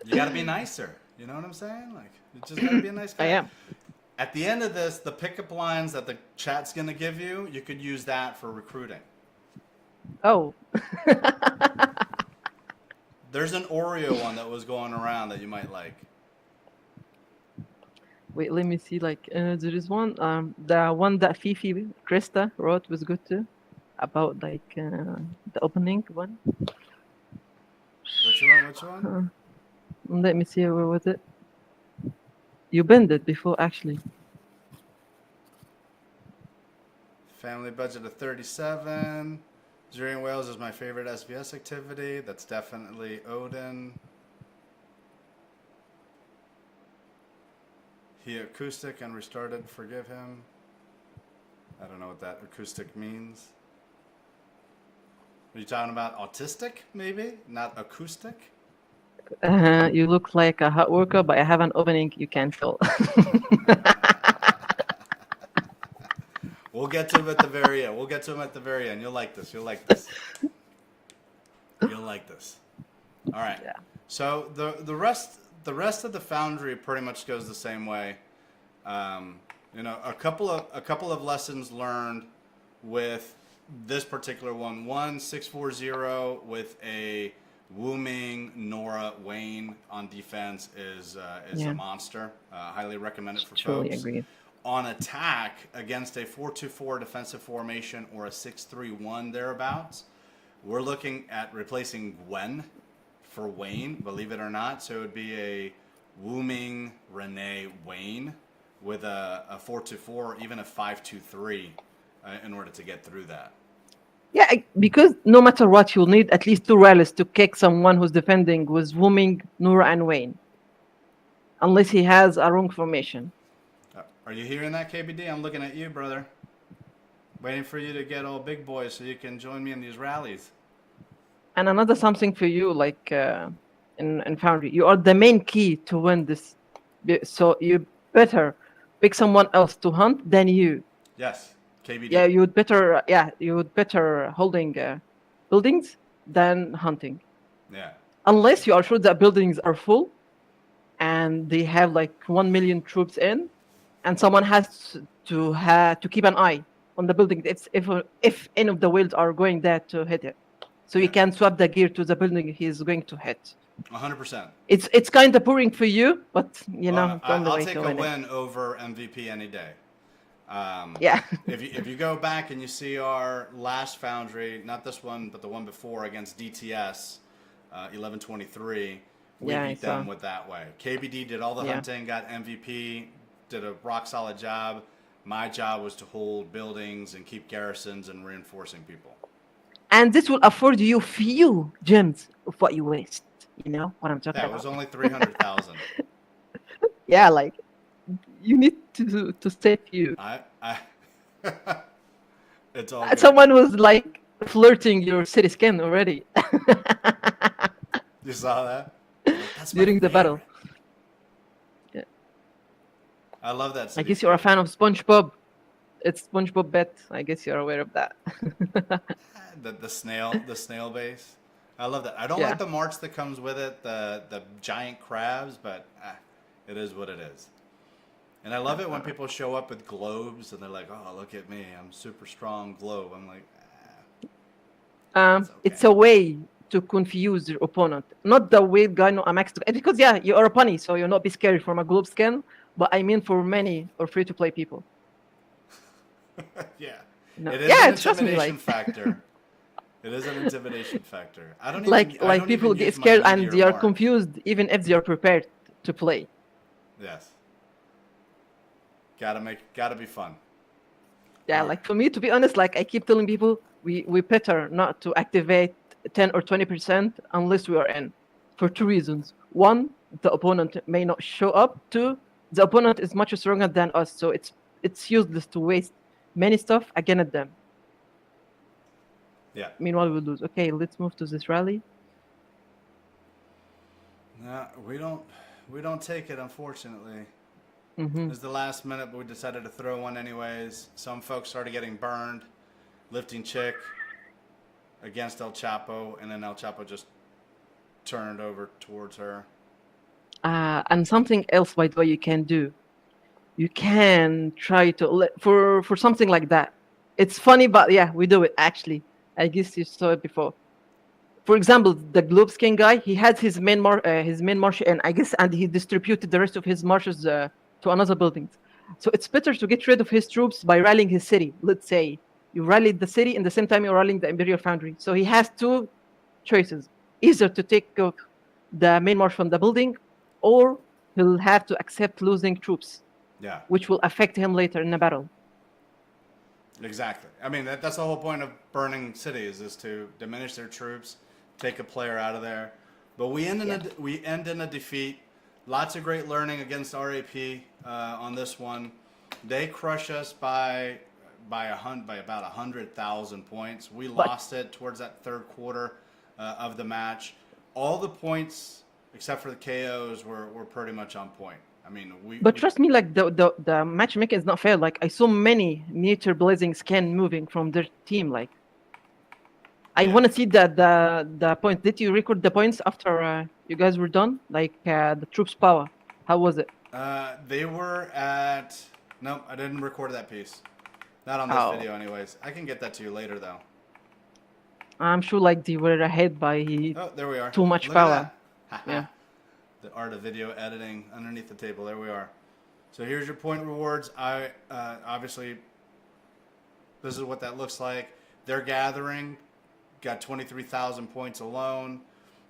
You gotta be nicer. You know what I'm saying? Like, you just gotta be a nice guy. I am. At the end of this, the pickup lines that the chat's gonna give you, you could use that for recruiting. Oh. There's an Oreo one that was going around that you might like. Wait, let me see. Like, there is one. The one that Fifi Krista wrote was good too, about like the opening one. Which one? Which one? Let me see. Where was it? You banned it before, actually. Family budget of 37. Zeroing whales is my favorite SVS activity. That's definitely Odin. He acoustic and restarted. Forgive him. I don't know what that acoustic means. Are you talking about autistic, maybe? Not acoustic? You look like a hard worker, but I have an opening you can't fill. We'll get to him at the very end. We'll get to him at the very end. You'll like this. You'll like this. You'll like this. All right. Yeah. So the rest of the Foundry pretty much goes the same way. A couple of lessons learned with this particular one. 640 with a Wu Ming, Nora, Wayne on defense is a monster. Highly recommend it for Truly folks. agree. On attack against a 4-2-4 defensive formation or a 6-3-1 thereabouts, we're looking at replacing Gwen for Wayne, believe it or not. So it would be a Wu Ming, Renee, Wayne with a 4-2-4 or even a 5-2-3 in order to get through that. Yeah, because no matter what, you'll need at least 2 rallies to kick someone who's defending with Wu Ming, Nora, and Wayne. Unless he has a wrong formation. Are you hearing that, KBD? I'm looking at you, brother. Waiting for you to get all big boys so you can join me in these rallies. And another something for you, like in Foundry, you are the main key to win this. So you better pick someone else to hunt than you. Yes, KBD. Yeah, you would better holding buildings than hunting. Yeah. Unless you are sure that buildings are full and they have like 1 million troops in, and someone has to keep an eye on the building. If any of the whales are going there to hit it, so Yeah. you can swap the gear to the building he's going to hit. 100%. It's kind of boring for you, but you know Well, it's the only I'll way take to a win it. win over MVP any day. Yeah. If you go back and you see our last Foundry, not this one, but the one before against DTS, 1123, we Yeah, I beat them saw. with that way. KBD did all the Yeah. hunting, got MVP, did a rock solid job. My job was to hold buildings and keep garrisons and reinforcing people. And this will afford you few gems of what you waste. You know what I'm talking That about? was only 300,000. Yeah, like you need to save few. I It's all good. Someone was like flirting your city skin already You saw that? That's my during the battle. favorite. I love that I city. guess you're a fan of SpongeBob. It's SpongeBob Bet. I guess you're aware of that. The snail base. I love that. I don't Yeah. like the march that comes with it, the giant crabs, but it is what it is. And I love it when people show up with globes and they're like, "Oh, look at me, I'm super strong globe." I'm like, It's a way to confuse your opponent. Not the way guy, no, I'm actually because yeah, you are a bunny, so you'll not be scared from a globe skin. But I mean, for many or free to play people. yeah. No. It is Yeah, an trust me, intimidation like factor. It is an intimidation factor. I don't like even I like don't people even get use my scared and meteor they are mark. confused even if they are prepared to play. Yes. Gotta be fun. Yeah, Alright. like for me, to be honest, like I keep telling people, we better not to activate 10 or 20% unless we are in, for two reasons. One, the opponent may not show up. Two, the opponent is much stronger than us, so it's useless to waste many stuff against them. Yeah. Meanwhile, we lose. Okay, let's move to this rally. No, we don't take it, unfortunately. Mm-hmm. It was the last minute, but we decided to throw one anyways. Some folks started getting burned, lifting chick against El Chapo, and then El Chapo just turned over towards her. And something else, by the way, you can do. You can try to for something like that. It's funny, but yeah, we do it actually. I guess you saw it before. For example, the globe skin guy, he had his main march, and I guess, and he distributed the rest of his marches to another buildings. So it's better to get rid of his troops by rallying his city. Let's say you rallied the city, and the same time you're rallying the Imperial Foundry. So he has two choices: either to take the main march from the building, or he'll have to accept losing troops, Yeah, which will affect him later in the battle. exactly. I mean, that's the whole point of burning cities is to diminish their troops, take a player out of there. But we end in a defeat. Lots of great learning against RAP on this one. They crush us by about 100,000 points. We lost it towards that third quarter of the match. All the points except for the KOs were pretty much on point. I mean, But trust me, like the matchmaking is not fair. Like I saw many nature blazing scan moving from their team. Like I want to see the point. Did you record the points after you guys were done? Like the troops' power. How was it? They were at. No, I didn't record that piece. Not on this video, anyways. I can get that to you later, though. I'm sure like they were ahead by Oh, there we are. too much Look power. At that. Yeah. The art of video editing underneath the table. There we are. So here's your point rewards. I obviously this is what that looks like. They're gathering. Got 23,000 points alone.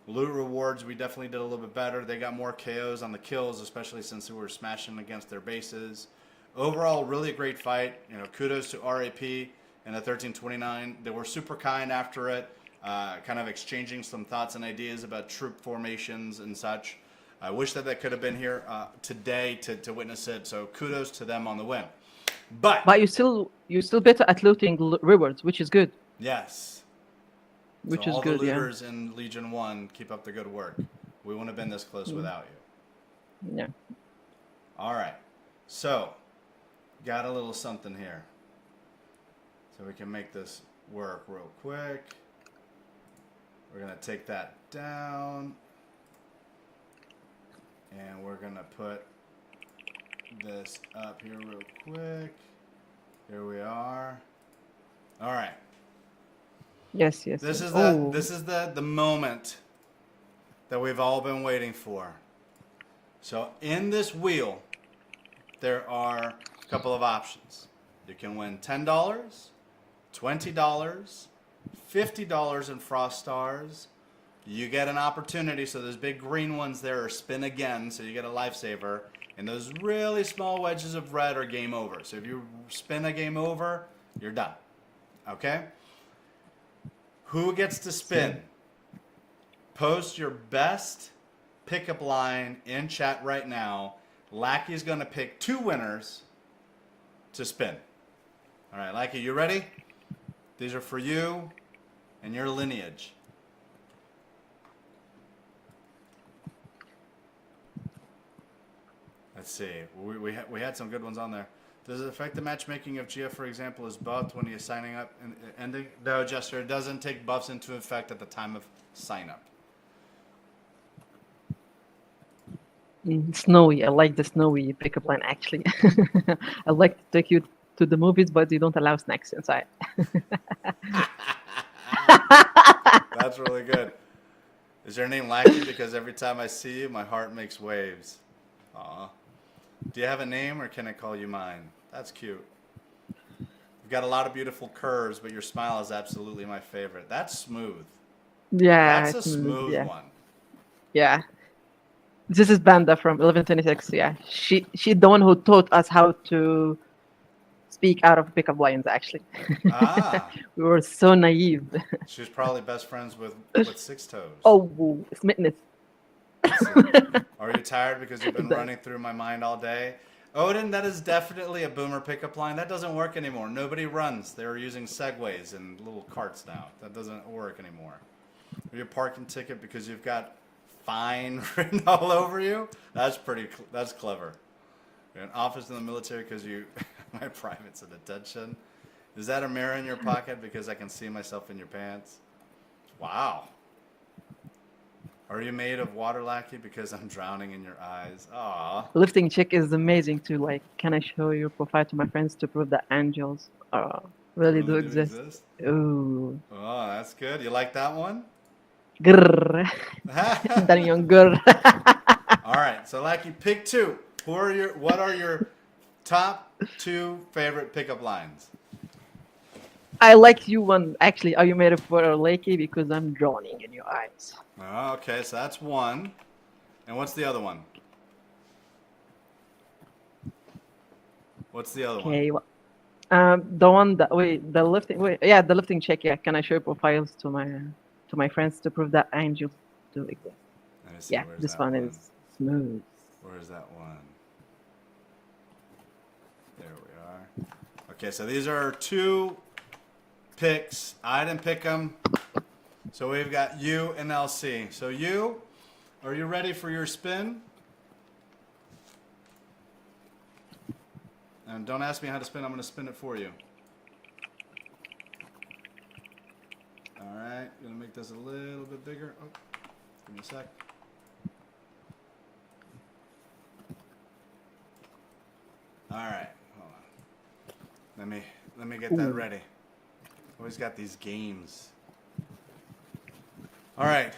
Loot rewards, we definitely did a little bit better. They got more KOs on the kills, especially since we were smashing against their bases. Overall, really a great fight. You know, kudos to RAP and the 1329. They were super kind after it, kind of exchanging some thoughts and ideas about troop formations and such. I wish that they could have been here today to witness it. So kudos to them on the win. But you're still better at looting rewards, which is good. yes. Which So is all good, the looters in Legion 1, keep up the good work. We wouldn't have been this close without you. Yeah. All right. So, got a little something here. So we can make this work real quick. We're going to take that down. And we're going to put this up here real quick. Here we are. All right. Yes. This yes. is the moment that we've all been waiting for. So in this wheel, there are a couple of options. You can win $10, $20, $50 in Frost Stars. You get an opportunity, so those big green ones there are spin again, so you get a lifesaver. And those really small wedges of red are game over. So if you spin a game over, you're done. Okay? Who gets to spin? Post your best pickup line in chat right now. Lackey's going to pick 2 winners to spin. All right, Lackey, you ready? These are for you and your lineage. Let's see. We had some good ones on there. Does it affect the matchmaking of GF, for example, is buffed when you're signing up and ending? No, Jester, it doesn't take buffs into effect at the time of sign up. Snowy. I like the snowy pickup line, actually. I like to take you to the movies, but you don't allow snacks inside. That's really good. Is your name Lackey? Because every time I see you, my heart makes waves. Aw. Do you have a name, or can I call you mine? That's cute. You've got a lot of beautiful curves, but your smile is absolutely my favorite. That's smooth. Yeah. That's a smooth one. Yeah. This is Banda from 1126. Yeah. She's the one who taught us how to speak out of pickup lines, actually. Ah. We were so naive. She's probably best friends with Six Toes. Oh, smitness. Are you tired because you've been running through my mind all day? Odin, that is definitely a boomer pickup line. That doesn't work anymore. Nobody runs. They're using segways and little carts now. That doesn't work anymore. Are you a parking ticket because you've got fine written all over you? That's clever. You're an office in the military because you my private's in detention. Is that a mirror in your pocket because I can see myself in your pants? Wow. Are you made of water, Lackey? Because I'm drowning in your eyes. Aww. Lifting chick is amazing too. Like, can I show your profile to my friends to prove that angels really do exist? Ooh. Oh, that's good. You like that one? Grrr. Daniel grrr. All right. So, Lackey, pick 2. What are your top 2 favorite pickup lines? I like you one. Actually, are you made of water, Lakey? Because I'm drowning in your eyes. Okay, so that's one. And what's the other one? What's the other one? Okay, the one that the lifting check. Yeah, can I show profiles to my friends to prove that angels do exist? Let me see, yeah, this one is smooth. Where is that one? There we are. Okay, so these are 2 picks. I didn't pick them. So we've got you and LC. So you, are you ready for your spin? And don't ask me how to spin. I'm going to spin it for you. All right. Going to make this a little bit bigger. Oh, give me a sec. All right. Hold on. Let me get that ready. Always got these games. All right,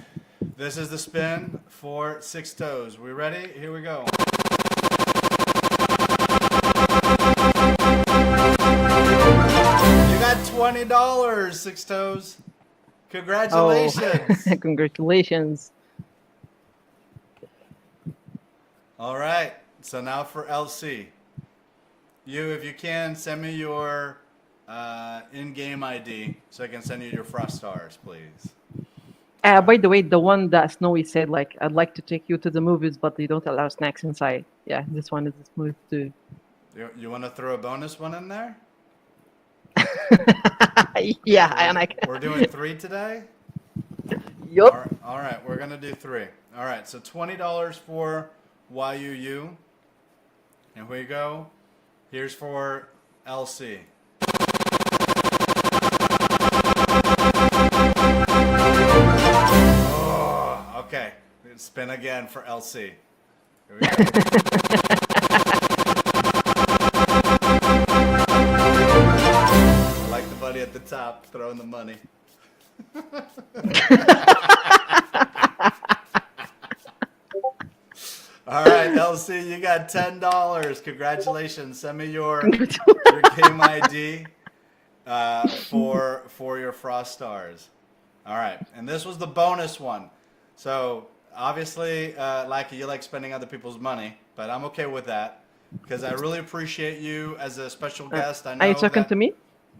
this is the spin for Six Toes. We ready? Here we go. You got $20, Six Toes. Congratulations. Oh, congratulations. All right, so now for LC. You, if you can, send me your in-game ID so I can send you your Frost Stars, please. By the way, the one that Snowy said, like, I'd like to take you to the movies, but they don't allow snacks inside. Yeah, this one is smooth too. You want to throw a bonus one in there? Yeah, and I We're doing 3 today? Yup. All right, we're going to do 3. All right, so $20 for YUU. And here we go. Here's for LC. Oh, okay. Spin again for LC. Here we go. I like the buddy at the top throwing the money. All right, LC, you got $10. Congratulations. Send me your game ID for your Frost Stars. All right, and this was the bonus one. So obviously, Lackey, you like spending other people's money, but I'm okay with that because I really appreciate you as a special guest. I know Are you talking that, to me?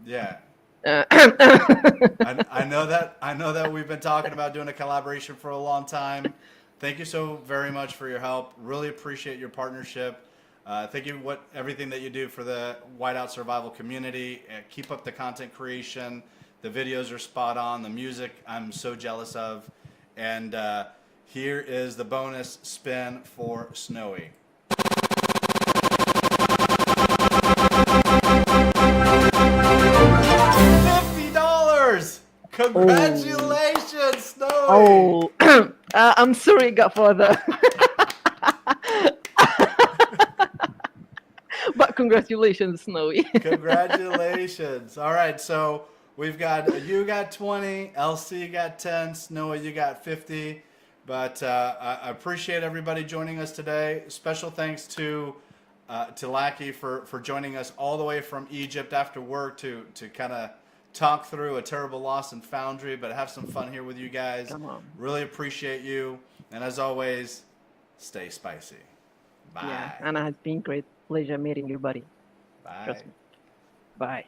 Yeah. Uh, I know that we've been talking about doing a collaboration for a long time. Thank you so very much for your help. Really appreciate your partnership. Thank you everything that you do for the Whiteout Survival community. Keep up the content creation. The videos are spot on. The music I'm so jealous of. And here is the bonus spin for Snowy. $50! Congratulations, Snowy! Oh, I'm sorry, Godfather. But congratulations, Snowy. Congratulations. All right, so we've got, you got 20, LC got 10, Snowy, you got 50. But I appreciate everybody joining us today. Special thanks to Lackey for joining us all the way from Egypt after work to kind of talk through a terrible loss in Foundry, but have some fun here with you guys. Come on. Really appreciate you. And as always, stay spicy. Bye. Yeah, and it has been great pleasure meeting you, buddy. Bye. Trust me. Bye.